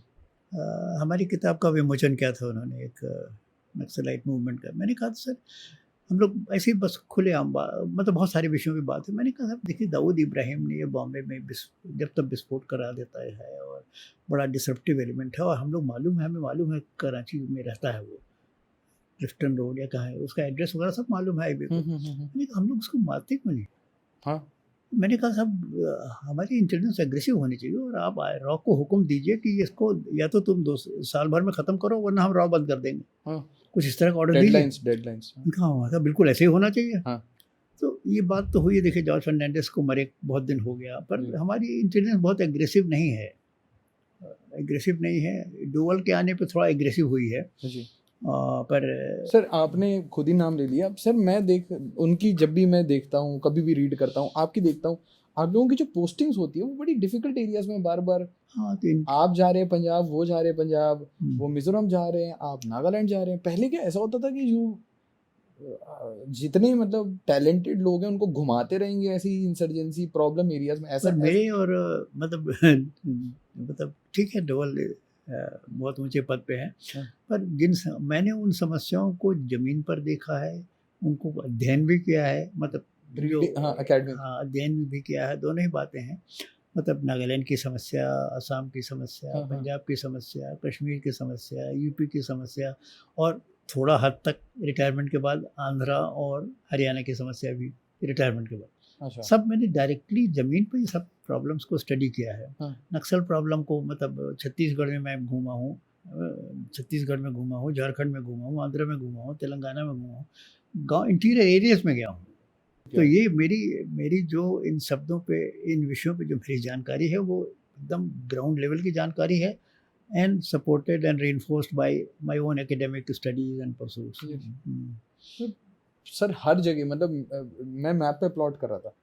Speaker 1: हमारी किताब का विमोचन किया था उन्होंने, एक नक्सलाइट मूवमेंट का। मैंने कहा सर हम लोग ऐसे ही बस खुलेआम मतलब बहुत सारे विषयों की बात है। मैंने कहा साहब देखिए, दाऊद इब्राहिम ने ये बॉम्बे में जब तक विस्फोट करा देता है और बड़ा डिसरप्टिव एलिमेंट है, और हम लोग हमें मालूम है कराची में रहता है वो, क्लिफ्टन रोड या कहाँ है, उसका एड्रेस वगैरह सब मालूम है IB को। मैंने कहा हम लोग उसको मारते क्यों नहीं?
Speaker 2: हाँ,
Speaker 1: मैंने कहा साहब हमारी इंटेलिजेंस एग्रेसिव होनी चाहिए, और आप रॉ को हुक्म दीजिए कि इसको या तो तुम 2 साल भर में ख़त्म करो, वरना हम रॉ बंद कर देंगे।
Speaker 2: हाँ,
Speaker 1: कुछ इस तरह का ऑर्डर दीजिए।
Speaker 2: डेडलाइंस
Speaker 1: हाँ, बिल्कुल ऐसे ही होना चाहिए।
Speaker 2: हाँ।
Speaker 1: तो ये बात तो हुई है। देखिए जॉर्ज फर्नांडिस को मरे बहुत दिन हो गया, पर हमारी इंटेलिजेंस बहुत एग्रेसिव नहीं है। डोवल के आने पे थोड़ा एग्रेसिव हुई है। पर
Speaker 2: सर आपने खुद ही नाम ले लिया सर, मैं उनकी जब भी मैं देखता हूँ, कभी भी रीड करता हूँ, आपकी देखता हूँ, आप लोगों की जो पोस्टिंग्स होती है वो बड़ी डिफिकल्ट एरियाज में बार बार,
Speaker 1: हाँ तो
Speaker 2: आप जा रहे हैं पंजाब, वो जा रहे हैं पंजाब, वो मिजोरम जा रहे हैं, आप नागालैंड जा रहे हैं। पहले क्या ऐसा होता था कि जो जितने मतलब टैलेंटेड लोग हैं उनको घुमाते रहेंगे ऐसी इंसर्जेंसी प्रॉब्लम एरियाज में, ऐसा
Speaker 1: मेरे और मतलब मतलब ठीक है डबल बहुत ऊंचे पद पे है, पर मैंने उन समस्याओं को जमीन पर देखा है, उनको अध्ययन भी किया है, मतलब अध्ययन भी किया है, दोनों ही बातें हैं। मतलब नागालैंड की समस्या, असम की समस्या, पंजाब की समस्या, कश्मीर की समस्या, यूपी की समस्या, और थोड़ा हद तक रिटायरमेंट के बाद आंध्रा और हरियाणा की समस्या भी रिटायरमेंट के बाद। अच्छा। सब मैंने डायरेक्टली ज़मीन पर ये सब प्रॉब्लम्स को स्टडी किया है। नक्सल प्रॉब्लम को, मतलब छत्तीसगढ़ में मैं घूमा हूँ, छत्तीसगढ़ में घूमा हूँ, झारखंड में घूमा हूँ, आंध्र में घूमा हूँ, तेलंगाना में घूमा हूँ, गाँव इंटीरियर एरियाज में गया हूँ। तो ये मेरी जो इन शब्दों पे, इन विषयों पे जो मेरी जानकारी है वो एकदम ग्राउंड लेवल की जानकारी है, and supported and reinforced by my own academic studies and pursuits.
Speaker 2: Sir हर जगह, मतलब मैं मैप पे प्लॉट कर रहा था,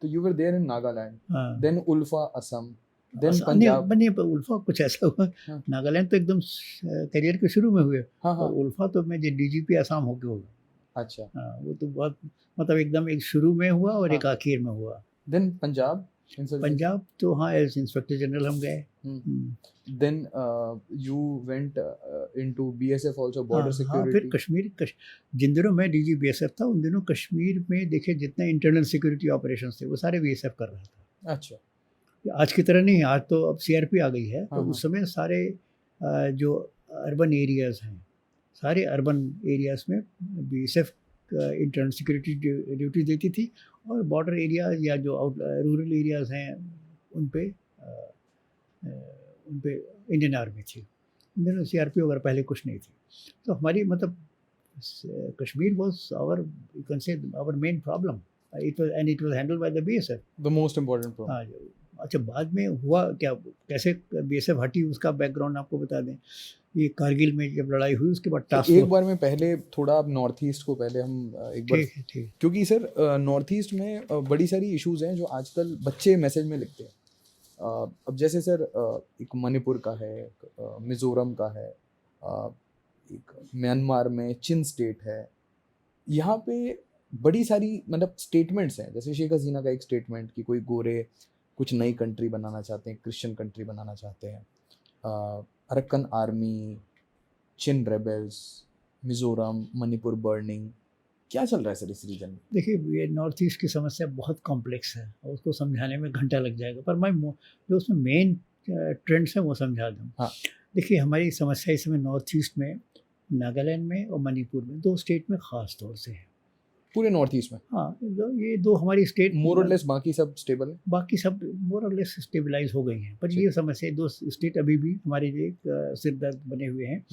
Speaker 2: तो you were there in Nagaland, then ULFA Assam, then Punjab.
Speaker 1: नहीं उल्फा कुछ ऐसा हुआ, नागालैंड तो एकदम करियर के शुरू में हुए, और उल्फा तो मैं डीजीपी असम होके हुआ।
Speaker 2: अच्छा।
Speaker 1: हाँ, वो तो बहुत मतलब एकदम एक शुरू में हुआ और एक आखिर में हुआ।
Speaker 2: देन पंजाब
Speaker 1: तो हाँ एज इंस्पेक्टर जनरल हम गए।
Speaker 2: Then you went into BSF also, border security.
Speaker 1: फिर कश्मीर, जिन दिनों मैं डीजी बीएसएफ था उन दिनों कश्मीर में देखे जितने इंटरनल सिक्योरिटी ऑपरेशंस थे वो सारे बीएसएफ कर रहा था।
Speaker 2: अच्छा।
Speaker 1: आज की तरह नहीं, आज तो अब सीआरपी आ गई है, तो उस समय सारे जो अर्बन एरियाज हैं, सारे अर्बन एरियाज में बीएसएफ इंटरनल सिक्योरिटी ड्यूटी देती थी, और बॉर्डर एरिया या जो रूरल एरियाज हैं उन पे इंडियन आर्मी थी। उन दिनों सीआरपी वगैरह पहले कुछ नहीं थी। तो हमारी मतलब Kashmir was our main problem, it was handled by the BSF,
Speaker 2: the most important problem.
Speaker 1: हाँ। अच्छा, बाद में हुआ क्या, कैसे बीएसएफ हटी, उसका बैकग्राउंड आपको बता दें। ये कारगिल में जब लड़ाई हुई उसके बाद टास्क,
Speaker 2: एक बार में पहले थोड़ा आप नॉर्थ ईस्ट को पहले हम एक बार,
Speaker 1: ठीक,
Speaker 2: क्योंकि सर नॉर्थ ईस्ट में बड़ी सारी इश्यूज हैं जो आजकल बच्चे मैसेज में लिखते हैं। अब जैसे सर एक मणिपुर का है, मिजोरम का है, एक म्यांमार में चिन स्टेट है, यहाँ पे बड़ी सारी मतलब स्टेटमेंट्स हैं। जैसे शेख हसीना का एक स्टेटमेंट कि कोई गोरे कुछ नई कंट्री बनाना चाहते हैं, क्रिश्चियन कंट्री बनाना चाहते हैं, अरक्कन आर्मी, चिन रेबल्स, मिजोरम, मणिपुर बर्निंग, क्या चल रहा है सर इस रीजन में?
Speaker 1: देखिए, ये नॉर्थ ईस्ट की समस्या बहुत कॉम्प्लेक्स है और उसको समझाने में घंटा लग जाएगा, पर मैं जो उसमें मेन ट्रेंड्स हैं वो समझा दूँ।
Speaker 2: हाँ।
Speaker 1: देखिए, हमारी समस्या इस समय नॉर्थ ईस्ट में, नागालैंड में और मणिपुर में, 2 स्टेट में ख़ास तौर से है।
Speaker 2: पूरे नॉर्थ ईस्ट में?
Speaker 1: हाँ, ये 2 हमारी स्टेट
Speaker 2: मोर और लेस, बाकी सब स्टेबल है?
Speaker 1: बाकी सब मोर और लेस स्टेबलाइज हो गई हैं, पर ये समस्या 2 स्टेट अभी भी हमारे लिए सिर दर्द बने हुए हैं।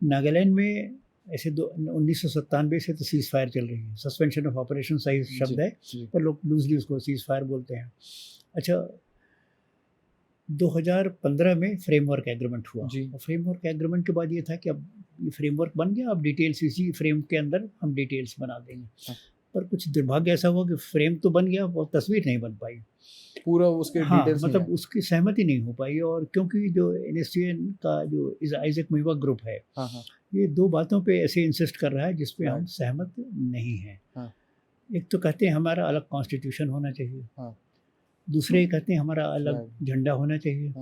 Speaker 1: नागालैंड में ऐसे 1997 से तो सीज़ फायर चल रही है, सस्पेंशन ऑफ ऑपरेशन सही शब्द है, पर लोग लूजली उसको सीज़ फायर बोलते हैं। अच्छा, 2015 में फ्रेमवर्क एग्रीमेंट हुआ, और फ्रेमवर्क एग्रीमेंट के बाद ये था कि अब ये फ्रेमवर्क बन गया, अब डिटेल्स इसी फ्रेम के अंदर हम डिटेल्स बना देंगे। पर कुछ दुर्भाग्य ऐसा हुआ कि फ्रेम तो बन गया और तस्वीर नहीं बन पाई
Speaker 2: पूरा, उसके डिटेल्स
Speaker 1: मतलब उसकी सहमति नहीं हो पाई, और क्योंकि जो NSCN का जो आइजैक मुइवा ग्रुप है, ये 2 बातों पे ऐसे इंसिस्ट कर रहा है जिसपे हम सहमत नहीं हैं। एक तो कहते हैं हमारा अलग कॉन्स्टिट्यूशन होना चाहिए, दूसरे कहते हैं हमारा अलग झंडा होना चाहिए,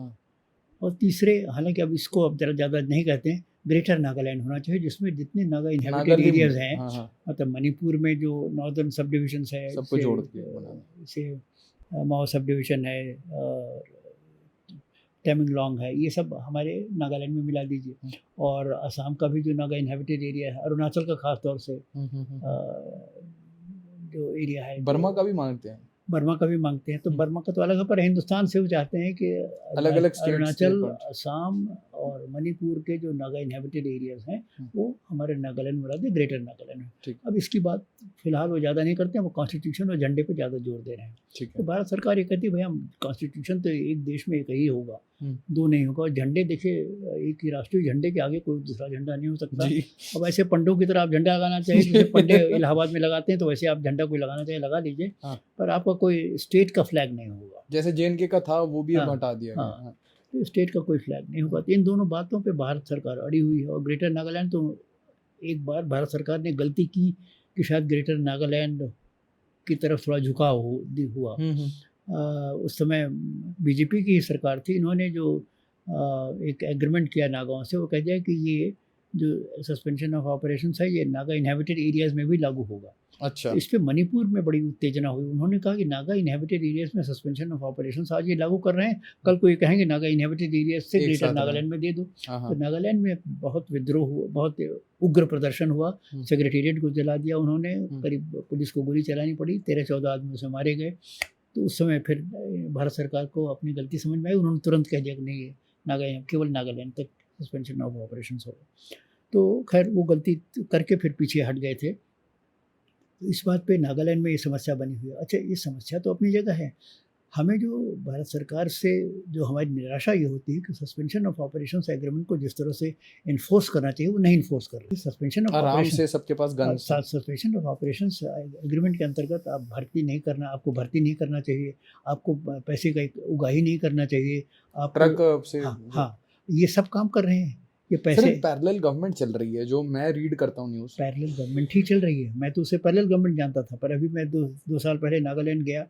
Speaker 1: और तीसरे, हालांकि अब इसको अब ज़्यादा नहीं कहते हैं, ग्रेटर नागालैंड होना चाहिए जिसमें जितने नागा इनहेबिटेड एरियाज हैं, मतलब मणिपुर में जो नॉर्दर्न सब डिविजन्स है,
Speaker 2: सबको जोड़ के
Speaker 1: जैसे माओ सब डिविजन है, टेमिंगलोंग है, ये सब हमारे नागालैंड में मिला दीजिए। और असम का भी जो नागा इनहेबिटेड एरिया है, अरुणाचल का खास तौर से जो एरिया है,
Speaker 2: बर्मा का भी मांगते हैं,
Speaker 1: बर्मा का भी मांगते हैं, तो बर्मा का तो अलग है, पर हिंदुस्तान से वो चाहते हैं कि
Speaker 2: अलग अलग
Speaker 1: अरुणाचल, असम और मणिपुर के जो नागा इनहेबिटेड एरियाज हैं वो हमारे नागालैंड में ला दे, ग्रेटर नागालैंड में। अब इसकी बात फिलहाल वो ज़्यादा नहीं करते हैं, वो कॉन्स्टिट्यूशन और झंडे पे ज़्यादा जोर दे रहे हैं।
Speaker 2: ठीक
Speaker 1: तो
Speaker 2: है।
Speaker 1: भारत सरकार ये कहती है भाई हम कॉन्स्टिट्यूशन तो एक देश में एक ही होगा, दो नहीं होगा। और झंडे देखिए, एक ही राष्ट्रीय झंडे के आगे कोई दूसरा झंडा नहीं हो सकता।
Speaker 2: जी।
Speaker 1: अब ऐसे पंडों की तरह आप झंडा लगाना चाहिए, जैसे पंडे इलाहाबाद में लगाते हैं, तो वैसे आप झंडा कोई लगाना चाहिए लगा लीजिए,
Speaker 2: हाँ।
Speaker 1: पर आपका कोई स्टेट का फ्लैग नहीं होगा।
Speaker 2: जैसे JNK का था वो भी अब
Speaker 1: हाँ,
Speaker 2: हटा दिया गया।
Speaker 1: हाँ।
Speaker 2: हाँ।
Speaker 1: तो स्टेट का कोई फ्लैग नहीं होगा। तो इन दोनों बातों पे भारत सरकार अड़ी हुई है। और ग्रेटर नागालैंड तो एक बार भारत सरकार ने गलती की कि शायद ग्रेटर नागालैंड की तरफ थोड़ा झुकाव हुआ। उस समय बीजेपी की सरकार थी, इन्होंने जो एक एग्रीमेंट किया नागाओं से, वो कह दिया कि ये जो सस्पेंशन ऑफ ऑपरेशंस है ये नागा इनहेबिटेड एरियाज़ में भी लागू होगा।
Speaker 2: अच्छा।
Speaker 1: इस पे मणिपुर में बड़ी उत्तेजना हुई। उन्होंने कहा कि नागा इनहेबिटेड एरियाज़ में सस्पेंशन ऑफ ऑपरेशंस आज ये लागू कर रहे हैं, कल को ये कहेंगे नागा इनहेबिटेड एरियाज से
Speaker 2: एक
Speaker 1: ग्रेटर
Speaker 2: साथ
Speaker 1: नागालैंड में दे दो।
Speaker 2: हाँ,
Speaker 1: तो नागालैंड में बहुत विद्रोह हुआ, बहुत उग्र प्रदर्शन हुआ, सेक्रेटेरिएट को जला दिया उन्होंने, करीब पुलिस को गोली चलानी पड़ी, 13-14 आदमी उसमें मारे गए। तो उस समय फिर भारत सरकार को अपनी गलती समझ में आई, उन्होंने तुरंत कह दिया कि नहीं, नागा केवल नागालैंड तक सस्पेंशन ऑफ ऑपरेशंस होगा। तो खैर वो गलती करके फिर पीछे हट गए थे। तो इस बात पे नागालैंड में ये समस्या बनी हुई है। अच्छा, ये समस्या तो अपनी जगह है। हमें जो भारत सरकार से जो हमारी निराशा ये होती है कि सस्पेंशन ऑफ ऑपरेशंस एग्रीमेंट को जिस तरह से इन्फोर्स करना चाहिए वो नहीं इन्फोर्स कर रहे। सस्पेंशन ऑफ
Speaker 2: आराम
Speaker 1: ऑपरेशन
Speaker 2: से सबके पास gun.
Speaker 1: Suspension of operations agreement के अंतर्गत आप भर्ती नहीं करना, आपको भर्ती नहीं करना चाहिए, आपको पैसे का उगाही नहीं करना चाहिए, आप
Speaker 2: ट्रक से।
Speaker 1: हाँ, ये सब काम कर रहे हैं। ये पैसे
Speaker 2: पैरेलल गवर्नमेंट चल रही है, जो मैं रीड करता हूँ न्यूज़।
Speaker 1: पैरेलल गवर्नमेंट ही चल रही है। मैं तो उसे पैरेलल गवर्नमेंट जानता था, पर अभी मैं 2 साल पहले नागालैंड गया।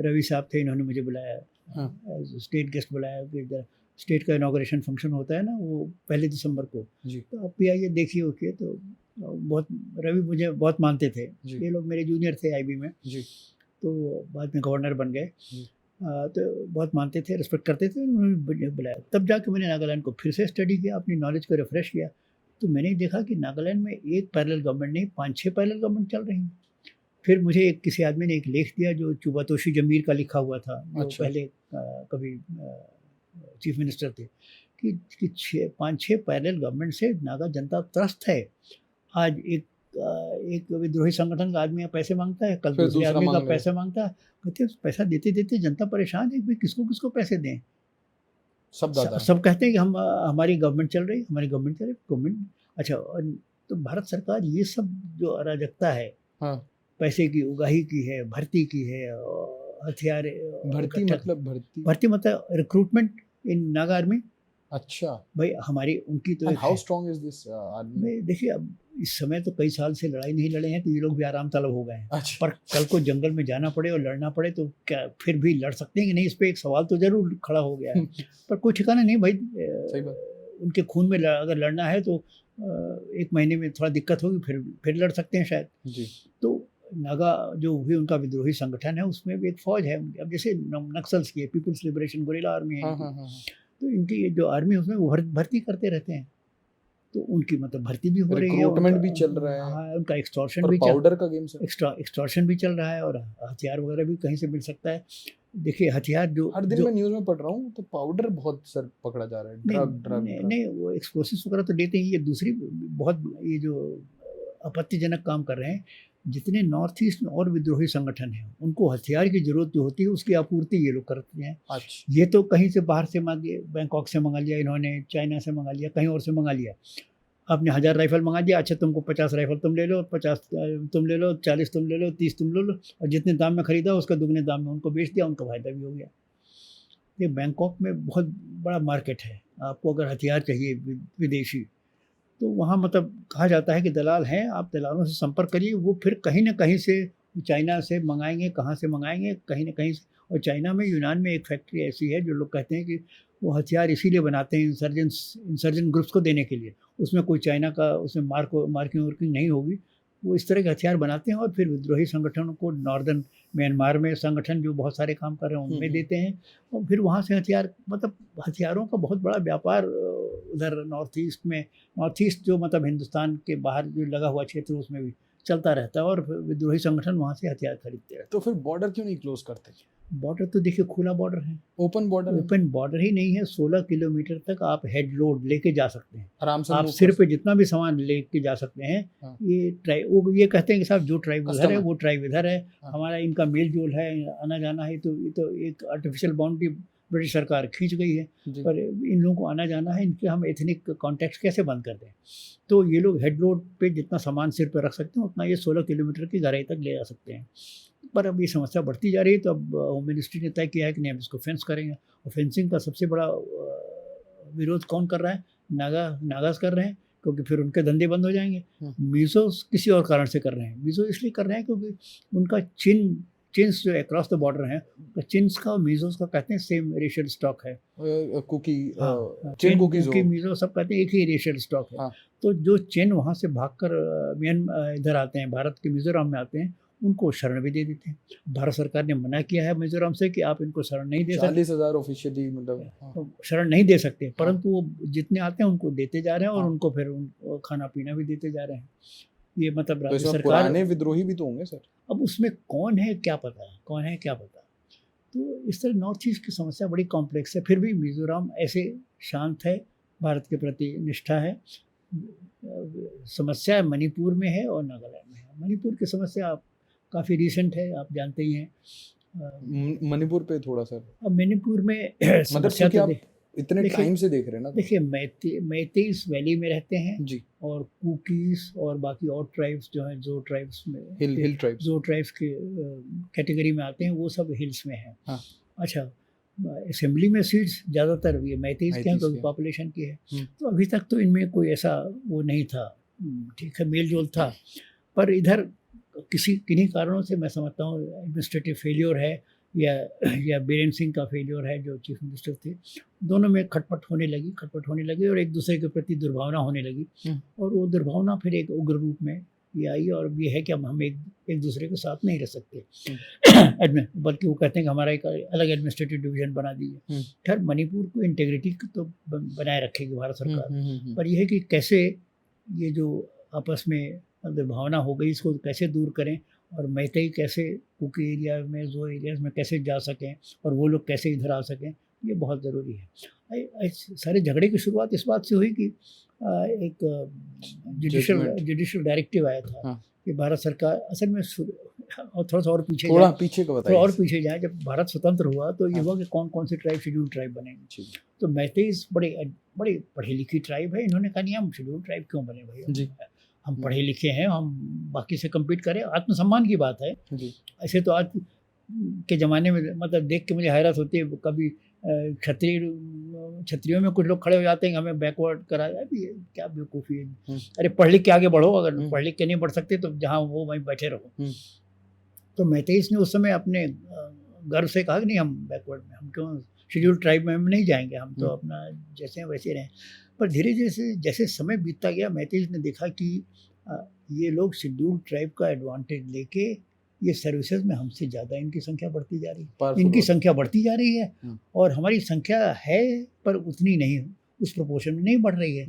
Speaker 1: रवि साहब थे, इन्होंने मुझे बुलाया, स्टेट गेस्ट बुलाया कि स्टेट का इनॉग्रेशन फंक्शन होता है ना, वो 1 दिसंबर को, तो आप भी आइए देखिए। ओके, तो बहुत रवि मुझे बहुत मानते थे, ये लोग मेरे जूनियर थे IB में, तो बाद में गवर्नर बन गए। तो बहुत मानते थे, रिस्पेक्ट करते थे, उन्होंने बुलाया। तब जाके मैंने नागालैंड को फिर से स्टडी किया, अपनी नॉलेज को रिफ्रेश किया, तो मैंने देखा कि नागालैंड में एक पैरेलल गवर्नमेंट नहीं, 5-6 पैरेलल गवर्नमेंट चल रही हैं। फिर मुझे किसी आदमी ने एक लेख दिया जो चुबातोशी जमीर का लिखा हुआ था, जो पहले कभी चीफ मिनिस्टर थे, कि 5-6 पैरेलल गवर्नमेंट से नागा जनता त्रस्त है। आज एक विद्रोही संगठन का आदमी पैसे मांगता है, कल दूसरे आदमी का पैसे मांगता है, कहते हैं पैसा देते देते जनता परेशान है, भाई किसको किसको पैसे दें। सब कहते हैं कि हम हमारी गवर्नमेंट चल रही, हमारी गवर्नमेंट चल रही, गवर्नमेंट। अच्छा, तो भारत सरकार ये सब जो अराजकता है, पैसे की उगाही की है, भर्ती की है, हथियार
Speaker 2: भर्ती
Speaker 1: मतलब रिक्रूटमेंट इन नागा आर्मी।
Speaker 2: अच्छा
Speaker 1: भाई, हमारी उनकी तो
Speaker 2: how strong is this army?
Speaker 1: देखिए, अब इस समय तो कई साल से लड़ाई नहीं लड़े हैं, तो ये लोग भी आराम तलब हो गए हैं।
Speaker 2: अच्छा।
Speaker 1: पर कल को जंगल में जाना पड़े और लड़ना पड़े तो क्या फिर भी लड़ सकते हैं कि नहीं, इस पर एक सवाल तो जरूर खड़ा हो गया है। पर कोई ठिकाना नहीं भाई, उनके खून में अगर लड़ना है तो 1 महीने में थोड़ा दिक्कत होगी, फिर लड़ सकते हैं शायद जी। तो नागा जो भी उनका विद्रोही संगठन है, उसमें भी एक फौज है। अब जैसे नक्सल्स की पीपुल्स लिबरेशन गुरिल्ला आर्मी है, तो इनकी ये जो आर्मी है उसमें वो भर्ती करते रहते हैं, तो उनकी मतलब भर्ती भी हो रही है,
Speaker 2: रिक्रूटमेंट भी चल रहा है।
Speaker 1: हाँ, उनका एक्सटॉर्शन भी,
Speaker 2: पाउडर का गेम
Speaker 1: एक्सटॉर्शन भी चल रहा है, और हथियार वगैरह भी कहीं से मिल सकता है। देखिए, हथियार जो
Speaker 2: हर दिन मैं न्यूज़ में पढ़ रहा हूँ, तो पाउडर बहुत सर पकड़ा जा रहा है।
Speaker 1: नहीं, वो एक्सप्लोसिव्स वगैरह तो देते हैं। ये दूसरी बहुत ये जो आपत्तिजनक काम कर रहे हैं, जितने नॉर्थ ईस्ट में और विद्रोही संगठन हैं, उनको हथियार की जरूरत जो होती है उसकी आपूर्ति ये लोग करते हैं।
Speaker 2: अच्छा।
Speaker 1: ये तो कहीं से बाहर से मांगे, बैंकॉक से मंगा लिया इन्होंने, चाइना से मंगा लिया, कहीं और से मंगा लिया। आपने 1000 राइफल मंगा दिया, अच्छा तुमको 50 राइफल तुम ले लो, 50 तुम ले लो, 40 तुम ले लो, 30 तुम ले लो, और जितने दाम में खरीदा उसका दुगने दाम में उनको बेच दिया, उनका फायदा भी हो गया। ये बैंकॉक में बहुत बड़ा मार्केट है। आपको अगर हथियार चाहिए विदेशी, तो वहाँ मतलब कहा जाता है कि दलाल हैं, आप दलालों से संपर्क करिए, वो फिर कहीं ना कहीं से चाइना से मंगाएंगे, कहाँ से मंगाएंगे, कहीं ना कहीं से। और चाइना में, यूनान में एक फैक्ट्री ऐसी है जो लोग कहते हैं कि वो हथियार इसीलिए बनाते हैं इंसर्जेंट ग्रुप्स को देने के लिए। उसमें कोई चाइना का उसमें मार्किंग वर्किंग नहीं होगी, वो इस तरह के हथियार बनाते हैं और फिर विद्रोही संगठनों को, नॉर्दर्न म्यांमार में संगठन जो बहुत सारे काम कर रहे हैं उनमें देते हैं, और फिर वहाँ से हथियार, मतलब हथियारों का बहुत बड़ा व्यापार उधर नॉर्थ ईस्ट में, नॉर्थ ईस्ट जो मतलब हिंदुस्तान के बाहर जो लगा हुआ क्षेत्र, उसमें भी चलता रहता है और विद्रोही संगठन वहाँ से हथियार खरीदते रहते
Speaker 2: तो फिर बॉर्डर क्यों नहीं क्लोज करते?
Speaker 1: हैं। बॉर्डर तो देखिए खुला बॉर्डर है,
Speaker 2: ओपन बॉर्डर
Speaker 1: ओपन बॉर्डर ही नहीं है। 16 किलोमीटर तक आप हेड लोड लेके जा सकते हैं,
Speaker 2: आराम से
Speaker 1: आप
Speaker 2: move
Speaker 1: सिर
Speaker 2: कर
Speaker 1: पे जितना भी सामान लेके जा सकते हैं।
Speaker 2: हाँ।
Speaker 1: ये ट्राइब, वो ये कहते हैं कि साहब जो ट्राइब उधर
Speaker 2: Custom
Speaker 1: है
Speaker 2: है।
Speaker 1: वो ट्राइब इधर है,
Speaker 2: हाँ।
Speaker 1: हमारा इनका मेल जोल है, आना जाना है। तो ये तो एक आर्टिफिशियल बाउंड्री ब्रिटिश सरकार खींच गई है,
Speaker 2: जी।
Speaker 1: पर इन लोगों को आना जाना है, इनके हम एथनिक कॉन्टेक्ट कैसे बंद कर दें? तो ये लोग हेड लोड पे जितना सामान सिर पे रख सकते हैं उतना ये 16 किलोमीटर की गहराई तक ले जा सकते हैं। पर अब ये समस्या बढ़ती जा रही है, तो अब होम मिनिस्ट्री ने तय किया है कि नहीं, हम इसको फेंस करेंगे। और फेंसिंग का सबसे बड़ा विरोध कौन कर रहा है? नागाज कर रहे हैं, क्योंकि फिर उनके धंधे बंद हो जाएंगे। मीज़ोस किसी और कारण से कर रहे हैं। मीज़ो इसलिए कर रहे हैं क्योंकि उनका चिन्स जो अक्रॉस द बॉर्डर हैं, चिन्स का और मीज़ोस का कहते हैं सेम रेशियल स्टॉक है।
Speaker 2: कुकी
Speaker 1: चिन
Speaker 2: कुकीज
Speaker 1: कुकी मीज़ो सब कहते हैं एक ही रेशियल स्टॉक है।
Speaker 2: हाँ।
Speaker 1: तो जो चिन वहाँ से भागकर इधर आते हैं, भारत के मिज़ोरम में आते हैं, उनको शरण भी दे देते हैं। भारत सरकार ने मना किया है मिज़ोरम से कि आप इनको शरण नहीं दे सकते,
Speaker 2: 40,000 ऑफिशियली मतलब
Speaker 1: तो शरण नहीं दे सकते, परंतु वो जितने आते हैं उनको देते जा रहे हैं और उनको फिर खाना पीना भी देते जा रहे हैं। ये मतलब
Speaker 2: तो
Speaker 1: राज्य
Speaker 2: इसमें
Speaker 1: सरकार,
Speaker 2: पुराने विद्रोही भी तो होंगे सर।
Speaker 1: अब उसमें कौन है क्या पता, कौन है क्या पता। तो इस तरह नॉर्थ ईस्ट की समस्या बड़ी कॉम्प्लेक्स है। फिर भी मिज़ोरम ऐसे शांत है, भारत के प्रति निष्ठा है। समस्या मणिपुर में है और नागालैंड में है। मणिपुर की समस्या काफ़ी रिसेंट है, आप जानते ही हैं।
Speaker 2: मणिपुर पे थोड़ा सर,
Speaker 1: अब मणिपुर में
Speaker 2: मतलब
Speaker 1: समस्या
Speaker 2: क्योंकि
Speaker 1: तो
Speaker 2: आप इतने टाइम से देख रहे हैं ना।
Speaker 1: देखिए मैतेईस वैली में रहते हैं
Speaker 2: जी।
Speaker 1: और कुकीज और बाकी और ट्राइब्स जो हैं, जो ट्राइब्स में
Speaker 2: हिल ट्राइब्स,
Speaker 1: जो ट्राइब्स के कैटेगरी में आते हैं, वो सब हिल्स में हैं।
Speaker 2: हाँ।
Speaker 1: अच्छा, असेंबली में सीट्स ज़्यादातर ये मैतेईस के हैं क्योंकि पॉपुलेशन की है। तो अभी तक तो इनमें कोई ऐसा वो नहीं था, ठीक है, मेल जोल था। पर इधर किन्हीं कारणों से मैं समझता हूँ एडमिनिस्ट्रेटिव फेलियर है या बीरेन सिंह का फेलियर है, जो चीफ मिनिस्टर थे। दोनों में खटपट होने लगी और एक दूसरे के प्रति दुर्भावना होने लगी। और वो दुर्भावना फिर एक उग्र रूप में ये आई, और ये है कि अब हम एक दूसरे के साथ नहीं रह सकते, बल्कि वो कहते हैं कि हमारा एक अलग एडमिनिस्ट्रेटिव डिवीजन बना दीजिए। खैर, मणिपुर को इंटेग्रिटी तो बनाए रखेगी भारत सरकार, पर यह है कि कैसे ये जो आपस में दुर्भावना हो गई, इसको कैसे दूर करें, और मैतेई कैसे कुकी एरिया में, जो एरियाज में कैसे जा सकें और वो लोग कैसे इधर आ सकें, ये बहुत ज़रूरी है। सारे झगड़े की शुरुआत इस बात से हुई कि एक जुडिशियल डायरेक्टिव आया था कि भारत सरकार असल में, और थोड़ा और पीछे जाए, जब भारत स्वतंत्र हुआ तो ये हुआ कि कौन कौन से ट्राइब शेड्यूल ट्राइब बनेंगे। तो मैतेईस बड़े पढ़ी लिखी ट्राइब है। इन्होंने कहा नहीं, हम शेड्यूल ट्राइब क्यों बने भाई, हम पढ़े लिखे हैं, हम बाकी से कम्पीट करें, आत्मसम्मान की बात है जी। ऐसे तो आज के ज़माने में मतलब देख के मुझे हैरत होती है, कभी क्षत्रियों में कुछ लोग खड़े हो जाते हैं, हमें बैकवर्ड करा जाए, क्या बेवकूफ़ी है। अरे पढ़ लिख के आगे बढ़ो, अगर पढ़ लिख के नहीं बढ़ सकते तो जहाँ वो वहीं बैठे रहो। तो मैतेईस ने उस समय अपने गर्व से कहा कि नहीं, हम बैकवर्ड में, हम क्यों शेड्यूल ट्राइब में हम नहीं जाएंगे, हम तो अपना जैसे हैं वैसे रहें। पर धीरे धीरे जैसे समय बीतता गया, मैतेईस ने देखा कि ये लोग शेड्यूल ट्राइब का एडवांटेज लेके ये सर्विसेज में हमसे ज़्यादा इनकी संख्या बढ़ती जा रही है, इनकी संख्या बढ़ती जा रही है, और हमारी संख्या है पर उतनी नहीं, उस प्रोपोर्शन में नहीं बढ़ रही है।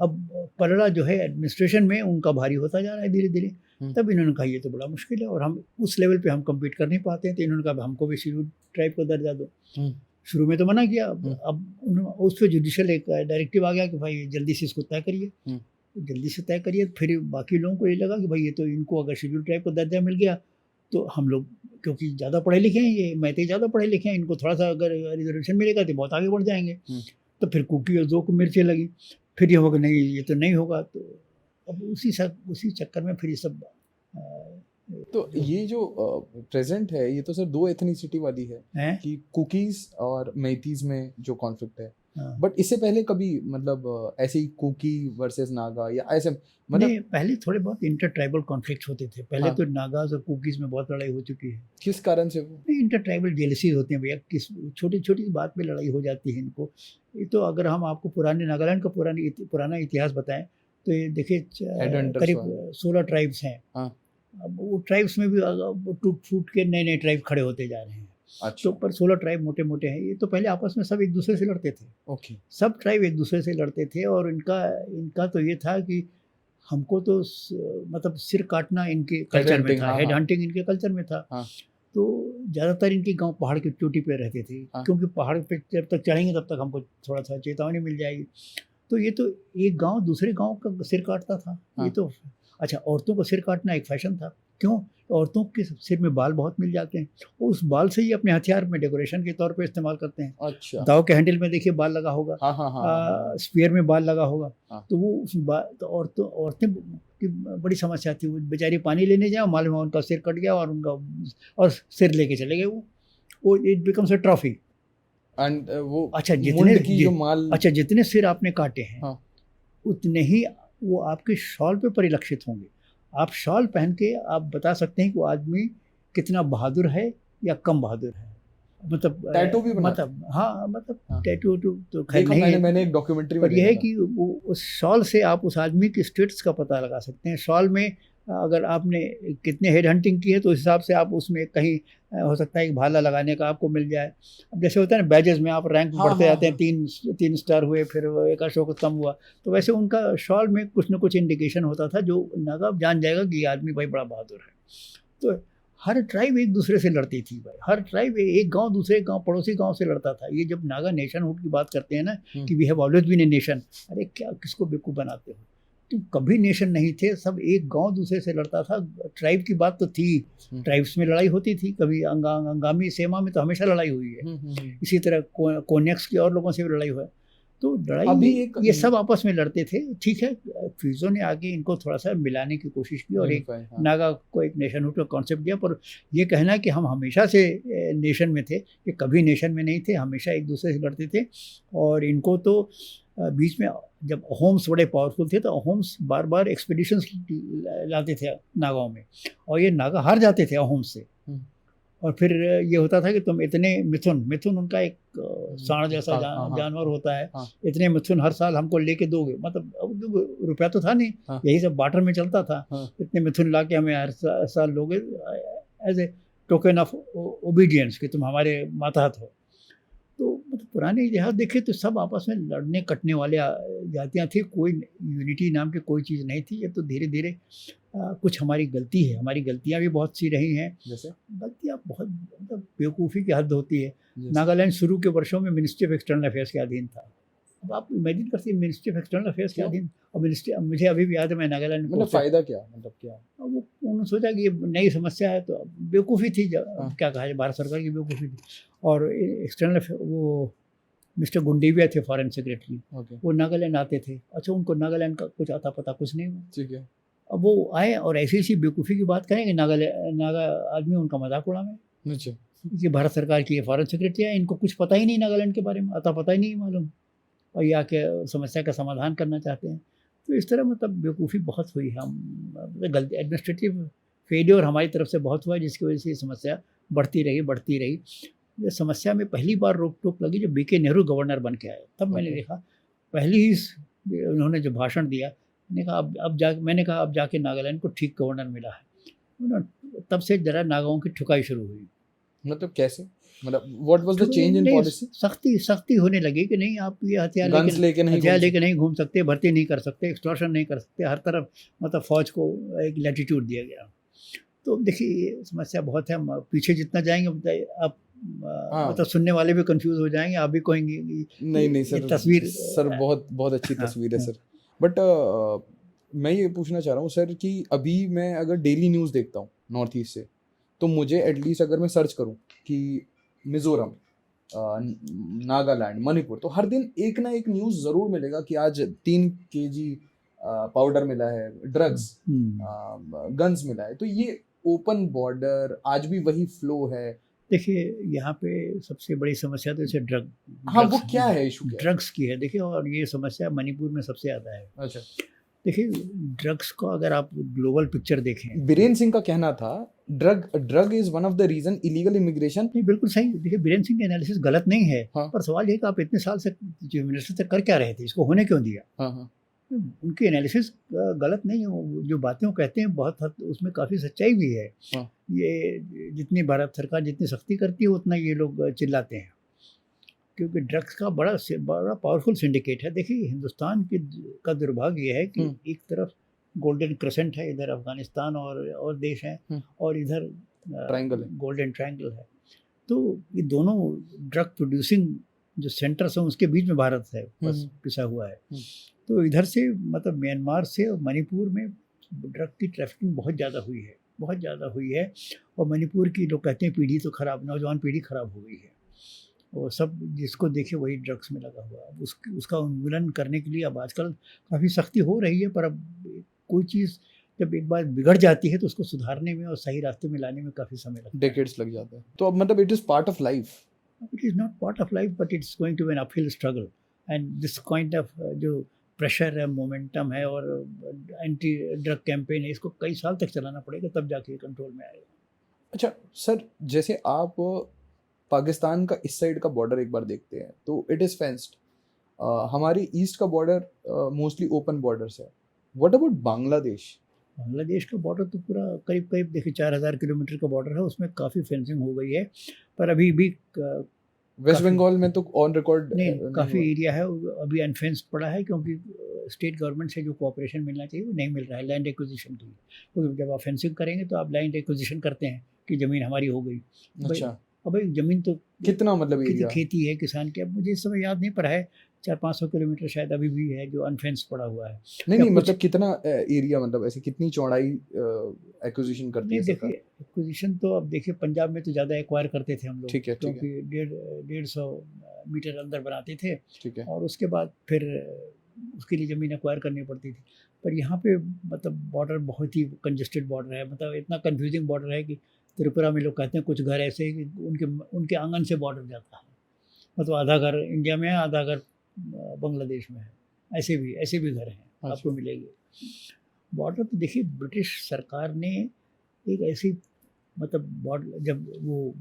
Speaker 1: अब पलड़ा जो है एडमिनिस्ट्रेशन में उनका भारी होता जा रहा है धीरे धीरे। तब इन्होंने कहा ये तो बड़ा मुश्किल है और हम उस लेवल पे हम कम्पीट कर नहीं पाते हैं, तो इन्होंने कहा हमको भी शेड्यूल ट्राइब का दर्जा दो। शुरू में तो मना किया, अब उस पर जुडिशियल एक डायरेक्टिव आ गया कि भाई जल्दी से इसको तय करिए, जल्दी से तय करिए। फिर बाकी लोगों को ये लगा कि भाई ये तो इनको अगर शेड्यूल ट्राइब का दर्जा मिल गया तो हम लोग, क्योंकि ज़्यादा पढ़े लिखे हैं, ये मैतेई ज़्यादा पढ़े लिखे हैं, इनको थोड़ा सा अगर रिजर्वेशन मिलेगा तो बहुत आगे बढ़ जाएंगे। तो फिर कुकी और जो को मिर्चें लगी, फिर ये होगा नहीं, ये तो नहीं होगा। तो अब उसी चक्कर में फिर ये सब
Speaker 2: तो ये जो प्रेजेंट है, ये तो सर दो एथनिसिटी वाली है कि कुकीज और मैतीज में जो कॉन्फ्लिक्ट है। बट इससे पहले कभी मतलब ऐसे ही कुकी वर्सेस नागा या ऐसे मतलब
Speaker 1: पहले थोड़े बहुत इंटर ट्राइबल कॉन्फ्लिक्ट होते थे पहले। तो नागाज और कुकीज में बहुत लड़ाई हो चुकी है।
Speaker 2: किस कारण से?
Speaker 1: इंटर ट्राइबल जेलसी होते हैं भैया, किस छोटी छोटी बात पे लड़ाई हो जाती है इनको। ये तो अगर हम आपको पुराने नागालैंड का पुराना इतिहास बताएं तो ये देखिए करीब 16 ट्राइब्स हैं। अब वो ट्राइब्स में भी टूट फूट के नए ट्राइब खड़े होते जा रहे हैं। तो पर 16 ट्राइब मोटे मोटे हैं। ये तो पहले आपस में सब एक दूसरे से लड़ते थे।
Speaker 2: ओके।
Speaker 1: सब ट्राइब एक दूसरे से लड़ते थे और इनका तो ये था कि हमको तो मतलब सिर काटना इनके कल्चर में था, हेड हंटिंग इनके कल्चर में था। तो ज़्यादातर इनके गांव पहाड़ की चोटी पे रहते थे, क्योंकि पहाड़ पे जब तक चढ़ेंगे तब तक हमको थोड़ा सा चेतावनी मिल जाएगी। तो ये तो एक गांव दूसरे गांव का सिर काटता था। ये तो अच्छा, औरतों का सिर काटना एक फैशन था। क्यों? औरतों के सिर में बाल बहुत मिल जाते हैं, उस बाल से ही अपने हथियार में डेकोरेशन के तौर पे इस्तेमाल करते हैं।
Speaker 2: अच्छा।
Speaker 1: दाव के हैंडल में देखिए बाल लगा होगा, स्पीयर में बाल लगा होगा। तो वो उस तो औरतें की बड़ी समस्या थी। वो बेचारी पानी लेने जाए, मालूम है उनका सिर कट गया और उनका सिर लेके चले गए। वो it becomes a trophy.
Speaker 2: And वो
Speaker 1: अच्छा, जितने सिर आपने काटे हैं उतने ही वो आपके शॉल पे परिलक्षित होंगे। आप शॉल पहन के आप बता सकते हैं कि वो आदमी कितना बहादुर है या कम बहादुर है। मतलब
Speaker 2: टैटू भी
Speaker 1: मतलब हाँ, मतलब टैटू तो खैर नहीं है,
Speaker 2: मैंने एक डॉक्यूमेंट्री
Speaker 1: पर यह है कि वो उस शॉल से आप उस आदमी की स्टेटस का पता लगा सकते हैं। शॉल में अगर आपने कितने हेड हंटिंग की है तो उस हिसाब से आप उसमें कहीं हो सकता है कि भाला लगाने का आपको मिल जाए। अब जैसे होता है ना बैजेस में आप रैंक बढ़ते जाते हैं, 3 स्टार हुए, फिर एक अशोक स्तंभ हुआ, तो वैसे उनका शॉल में कुछ ना कुछ इंडिकेशन होता था जो नागा जान जाएगा कि ये आदमी भाई बड़ा बहादुर है। तो हर ट्राइब एक दूसरे से लड़ती थी भाई, हर ट्राइब एक गांव दूसरे गांव पड़ोसी गांव से लड़ता था। ये जब नागा नेशनहुड की बात करते हैं ना कि we have always been a nation, अरे क्या किसको बेवकूफ़ बनाते हो? तुम कभी नेशन नहीं थे, सब एक गांव दूसरे से लड़ता था। ट्राइब की बात तो थी, ट्राइब्स में लड़ाई होती थी, कभी अंगामी सेमा में तो हमेशा लड़ाई हुई है। इसी तरह कोनेक्स की और लोगों से भी लड़ाई हुआ है। तो लड़ाई ये सब आपस में लड़ते थे। ठीक है, फ्यूजो ने आगे इनको थोड़ा सा मिलाने की कोशिश की और एक नागा को एक नेशनहुड का कॉन्सेप्ट दिया। पर ये कहना कि हम हमेशा से नेशन में थे, ये कभी नेशन में नहीं थे, हमेशा एक दूसरे से लड़ते थे। और इनको तो बीच में जब अहोम्स बड़े पावरफुल थे तो अहोम्स बार बार एक्सपीडिशंस लाते थे नागाओं में, और ये नागा हार जाते थे अहोम्स से। और फिर ये होता था कि तुम इतने मिथुन उनका एक सांड जैसा जानवर होता है, इतने मिथुन हर साल हमको लेके दोगे। मतलब रुपया तो था नहीं, यही सब बार्टर में चलता था। इतने मिथुन ला के हमें हर साल लोगे as a token of obedience कि तुम हमारे मातहत हो। तो मतलब पुराने इतिहास देखे तो सब आपस में लड़ने कटने वाले जातियाँ थी, कोई यूनिटी नाम की कोई चीज़ नहीं थी। ये तो धीरे धीरे कुछ हमारी गलती है, हमारी गलतियाँ भी बहुत सी रही हैं।
Speaker 2: जैसे
Speaker 1: गलतियाँ बहुत मतलब बेवकूफ़ी की हद होती है। नागालैंड शुरू के वर्षों में मिनिस्ट्री ऑफ एक्सटर्नल अफेयर्स के अधीन था। अब आप इमेजिन करते हैं मिनिस्ट्री ऑफ एक्सटर्नल अफेयर्स के अधीन, और मिनिस्ट्री मुझे अभी भी याद है मैं नागालैंड
Speaker 2: मतलब फ़ायदा क्या, मतलब क्या
Speaker 1: वो उन्होंने सोचा कि ये नई समस्या है, तो बेवकूफ़ी थी। क्या कहा जाए, भारत सरकार की बेवकूफ़ी थी। और एक्सटर्नल वो मिस्टर गुंडेविया थे फॉरेन सेक्रेटरी, वो नागालैंड आते थे। अच्छा, उनको नागालैंड का कुछ आता पता कुछ नहीं हुआ।
Speaker 2: ठीक है।
Speaker 1: अब वो आए और ऐसी बेवकूफ़ी की बात करेंगे, नागा आदमी उनका मजाक उड़ावे।
Speaker 2: अच्छा,
Speaker 1: ये भारत सरकार की फॉरेन सेक्रेटरी है, इनको कुछ पता ही नहीं नागालैंड के बारे में, आता पता ही नहीं मालूम, और ये आके समस्या का समाधान करना चाहते हैं। तो इस तरह मतलब बेवकूफ़ी बहुत हुई। हम गलती एडमिनिस्ट्रेटिव फेलियर हमारी तरफ से बहुत हुआ, जिसकी वजह से ये समस्या बढ़ती रही। ये समस्या में पहली बार रोक टोक लगी जब बीके नेहरू गवर्नर बन के आए, तब मैंने देखा। पहले ही उन्होंने जो भाषण दिया, मैंने कहा अब जाके नागालैंड को ठीक गवर्नर मिला है। तब से जरा नागाओं की ठुकाई शुरू हुई।
Speaker 2: मतलब कैसे, मतलब what was the change in policy?
Speaker 1: सख्ती होने लगी कि नहीं, आप ये हथियार लेके नहीं घूम सकते, भर्ती नहीं कर सकते, एक्सटॉर्शन नहीं कर सकते। हर तरफ मतलब फौज को एक लैटिट्यूड दिया गया। तो देखिए समस्या बहुत है, पीछे जितना जाएंगे आप मतलब सुनने वाले भी कंफ्यूज हो जाएंगे, आप भी कहेंगे
Speaker 2: नहीं सर, तस्वीर सर बहुत अच्छी तस्वीर है सर। बट मैं ये पूछना चाह रहा हूँ सर कि अभी मैं अगर डेली न्यूज़ देखता हूँ नॉर्थ ईस्ट से, तो मुझे एटलीस्ट अगर मैं सर्च करूँ कि मिज़ोरम, नागालैंड, मणिपुर, तो हर दिन एक ना एक न्यूज़ ज़रूर मिलेगा कि आज 3 kg पाउडर मिला है, ड्रग्स, गन्स मिला है। तो ये ओपन बॉर्डर, आज भी वही फ्लो है।
Speaker 1: देखिए यहाँ पे सबसे बड़ी समस्या तो जैसे
Speaker 2: वो क्या है, इशू
Speaker 1: ड्रग्स की है। देखिए, और ये समस्या मणिपुर में सबसे ज़्यादा है।
Speaker 2: अच्छा,
Speaker 1: देखिए ड्रग्स को अगर आप ग्लोबल पिक्चर देखें,
Speaker 2: बीरेन सिंह का कहना था drug is one of the reason illegal immigration.
Speaker 1: नहीं, बिल्कुल सही। देखिए बीरेन सिंह की एनालिसिस गलत नहीं है। पर सवाल ये कि आप इतने साल से चीफ मिनिस्टर से कर क्या रहे थे, इसको होने क्यों दिया? उनकी एनालिसिस गलत नहीं है, जो बातें वो कहते हैं बहुत हद उसमें काफ़ी सच्चाई भी है। ये जितनी भारत सरकार जितनी सख्ती करती है उतना ये लोग चिल्लाते हैं, क्योंकि ड्रग्स का बड़ा पावरफुल सिंडिकेट है। देखिए हिंदुस्तान का दुर्भाग्य है कि एक तरफ गोल्डन क्रेसेंट है, इधर अफगानिस्तान और देश हैं, और इधर
Speaker 2: ट्रायंगल है,
Speaker 1: गोल्डन ट्रायंगल है। तो ये दोनों ड्रग प्रोड्यूसिंग जो सेंटर्स हैं उसके बीच में भारत है, बस पिसा हुआ है। तो इधर से मतलब म्यांमार से और मणिपुर में ड्रग की ट्रैफिकिंग बहुत ज़्यादा हुई है, बहुत ज़्यादा हुई है। और मणिपुर की लोग कहते हैं पीढ़ी तो खराब, नौजवान पीढ़ी खराब हो गई है, और सब जिसको देखे वही ड्रग्स में लगा हुआ। अब उसका उन्मूलन करने के लिए अब आजकल काफ़ी सख्ती हो रही है, पर अब कोई चीज़ जब एक बार बिगड़ जाती है तो उसको सुधारने में और सही रास्ते में लाने में काफ़ी समय लगता है,
Speaker 2: डेकेड्स लग जाता है। तो अब मतलब it is part of life,
Speaker 1: it is not part of life, but it's going to be an uphill struggle, and this kind of जो प्रेशर है, मोमेंटम है और एंटी ड्रग कैंपेन है, इसको कई साल तक चलाना पड़ेगा, तब जाके कंट्रोल में आएगा।
Speaker 2: अच्छा सर, जैसे आप पाकिस्तान का इस साइड का बॉर्डर एक बार देखते हैं तो इट इज़ फेंस्ड, हमारी ईस्ट का बॉर्डर मोस्टली ओपन बॉर्डर्स है। What about Bangladesh?
Speaker 1: बांग्लादेश का बॉर्डर तो पूरा करीब करीब देखिए 4000 किलोमीटर का बॉर्डर है, उसमें काफ़ी फेंसिंग हो गई है, पर अभी भी
Speaker 2: वेस्ट बंगाल में तो ऑन रिकॉर्ड
Speaker 1: नहीं, काफ़ी एरिया है अभी अनफेंस्ड पड़ा है, क्योंकि स्टेट गवर्नमेंट से जो कोऑपरेशन मिलना चाहिए वो नहीं मिल रहा है लैंड एक्विजिशन के लिए। क्योंकि जब आप फेंसिंग करेंगे तो आप लैंड एक्विजिशन करते हैं कि ज़मीन हमारी हो गई।
Speaker 2: अच्छा,
Speaker 1: अब भाई ज़मीन तो
Speaker 2: कितना मतलब एरिया
Speaker 1: खेती है किसान की, अब मुझे इस समय याद नहीं पड़ा है, 400-500 किलोमीटर शायद अभी भी है जो अनफेंस्ड पड़ा हुआ है।
Speaker 2: नहीं मतलब कितना एरिया, मतलब ऐसे कितनी चौड़ाई एक्विजिशन करती है सरकार?
Speaker 1: देखिए एक्विजिशन तो अब देखिए पंजाब में तो ज़्यादा एक्वायर करते थे हम लोग,
Speaker 2: ठीक है,
Speaker 1: क्योंकि 150 मीटर अंदर बनाते थे,
Speaker 2: ठीक है,
Speaker 1: और उसके बाद फिर उसके लिए ज़मीन एक्वायर करनी पड़ती थी। पर यहाँ पे मतलब बॉर्डर बहुत ही कंजेस्टेड बॉर्डर है, मतलब इतना कंफ्यूजिंग बॉर्डर है कि त्रिपुरा में लोग कहते हैं कुछ घर ऐसे हैं कि उनके आंगन से बॉर्डर जाता है, मतलब आधा घर इंडिया में है, आधा घर बांग्लादेश में है, ऐसे भी घर हैं।
Speaker 2: अच्छा।
Speaker 1: आपको मिलेंगे। बॉर्डर तो देखिए ब्रिटिश सरकार ने एक ऐसी मतलब बॉर्डर जब वो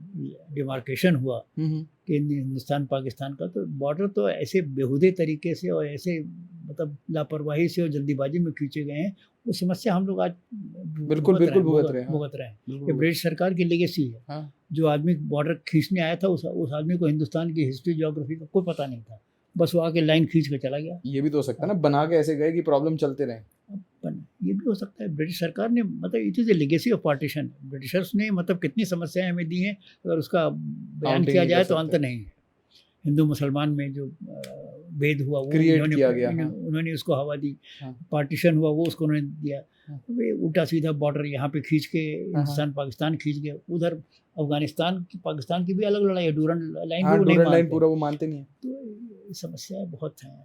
Speaker 1: डिमार्केशन हुआ कि हिंदुस्तान पाकिस्तान का, तो बॉर्डर तो ऐसे बेहुदे तरीके से और ऐसे मतलब लापरवाही से और जल्दीबाजी में खींचे गए हैं, वो समस्या हम लोग आज
Speaker 2: बिल्कुल भुगत रहे हैं।
Speaker 1: ये ब्रिटिश सरकार की लेगेसी है।
Speaker 2: हाँ।
Speaker 1: जो आदमी बॉर्डर खींचने आया था उस आदमी को हिंदुस्तान की हिस्ट्री ज्योग्राफी का कोई पता नहीं था, बस वो आके लाइन खींच के चला गया।
Speaker 2: ये भी तो हो सकता है ना, बना के ऐसे गए कि प्रॉब्लम चलते रहे।
Speaker 1: ये भी हो सकता है, ब्रिटिश सरकार ने मतलब it is a legacy of partition, Britishers ने मतलब कितनी समस्याएं हमें दी हैं, अगर उसका बयान किया जाए तो अंत नहीं है। हिंदू मुसलमान में जो भेद हुआ वो उन्होंने उसको हवा दी, पार्टीशन हुआ वो उसको उन्होंने दिया, वे उल्टा सीधा बॉर्डर यहाँ पे खींच के हिंदुस्तान पाकिस्तान खींच गए, उधर अफगानिस्तान की पाकिस्तान की भी अलग लड़ाई है, डूरन लाइन पूरा वो मानते नहीं है। तो समस्याएं बहुत हैं।